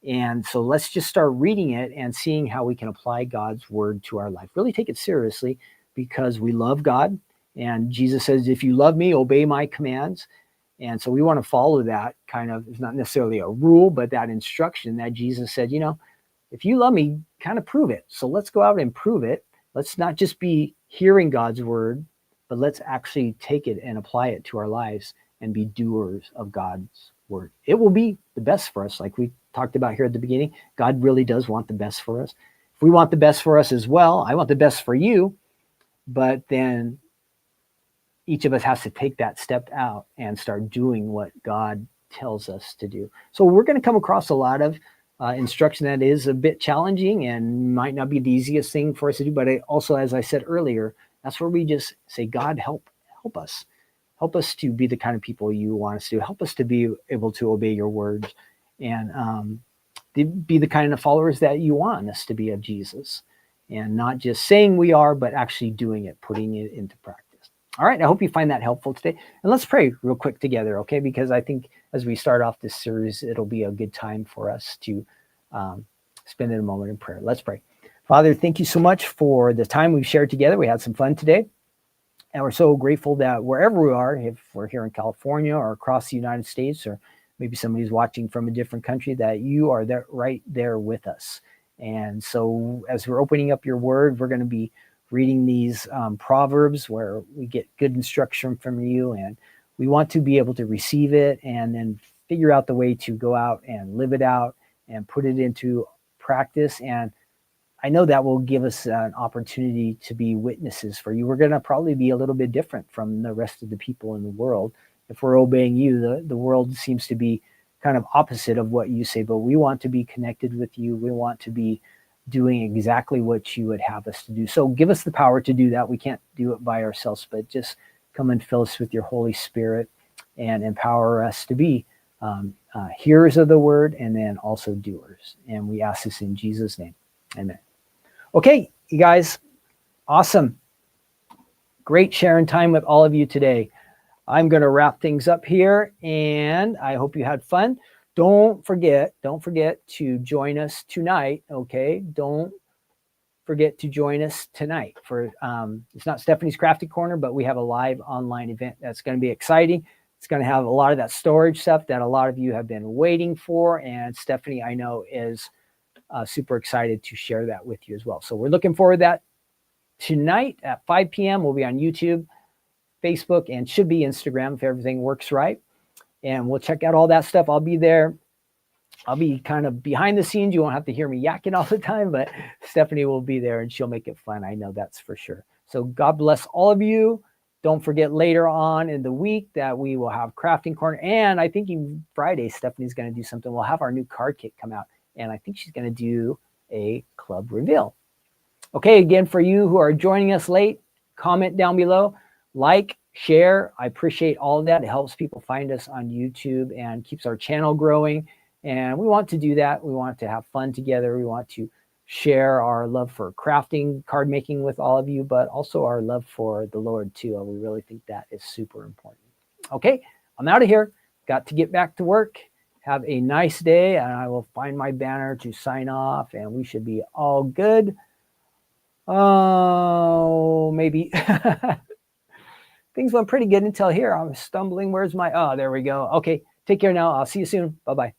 [SPEAKER 1] And so let's just start reading it and seeing how we can apply God's word to our life. Really take it seriously, because we love God. And Jesus says, if you love me, obey my commands. And so we want to follow that kind of, it's not necessarily a rule, but that instruction that Jesus said, if you love me, kind of prove it. So let's go out and prove it. Let's not just be hearing God's word, but let's actually take it and apply it to our lives and be doers of God's word. It will be the best for us. Like we talked about here at the beginning, God really does want the best for us. If we want the best for us as well, I want the best for you, but then each of us has to take that step out and start doing what God tells us to do. So we're going to come across a lot of instruction that is a bit challenging and might not be the easiest thing for us to do. But also, as I said earlier, that's where we just say, God, help us. Help us to be the kind of people you want us to. Help us to be able to obey your words and be the kind of followers that you want us to be of Jesus. And not just saying we are, but actually doing it, putting it into practice. All right, I hope you find that helpful today. And let's pray real quick together, okay? Because I think as we start off this series, it'll be a good time for us to spend a moment in prayer. Let's pray. Father, thank you so much for the time we've shared together. We had some fun today. And we're so grateful that wherever we are, if we're here in California or across the United States, or maybe somebody's watching from a different country, that you are there, right there with us. And so as we're opening up your word, we're going to be reading these Proverbs where we get good instruction from you, and we want to be able to receive it and then figure out the way to go out and live it out and put it into practice. And I know that will give us an opportunity to be witnesses for you. We're going to probably be a little bit different from the rest of the people in the world. If we're obeying you, the world seems to be kind of opposite of what you say, but we want to be connected with you. We want to be doing exactly what you would have us to do. So give us the power to do that. We can't do it by ourselves, but just come and fill us with your Holy Spirit and empower us to be hearers of the word and then also doers. And we ask this in Jesus' name. Amen. Okay, you guys, awesome. Great sharing time with all of you today. I'm going to wrap things up here, and I hope you had fun. Don't forget to join us tonight, okay? Don't forget to join us tonight for, it's not Stephanie's Crafty Corner, but we have a live online event that's going to be exciting. It's going to have a lot of that storage stuff that a lot of you have been waiting for, and Stephanie, I know, is super excited to share that with you as well. So we're looking forward to that tonight at 5 p.m. We'll be on YouTube, Facebook, and should be Instagram if everything works right. And we'll check out all that stuff. I'll be there. I'll be kind of behind the scenes. You won't have to hear me yakking all the time, but Stephanie will be there and she'll make it fun. I know that's for sure. So God bless all of you. Don't forget later on in the week that we will have Crafting Corner. And I think even Friday, Stephanie's going to do something. We'll have our new card kit come out. And I think she's going to do a club reveal. Okay, again, for you who are joining us late, comment down below, like, share. I appreciate all of that. It helps people find us on YouTube and keeps our channel growing. And we want to do that. We want to have fun together. We want to share our love for crafting, card making with all of you, but also our love for the Lord too. And we really think that is super important. Okay, I'm out of here. Got to get back to work. Have a nice day, and I will find my banner to sign off, and we should be all good. Oh, maybe. Things went pretty good until here. I'm stumbling. Where's my, oh, there we go. Okay, take care now. I'll see you soon. Bye-bye.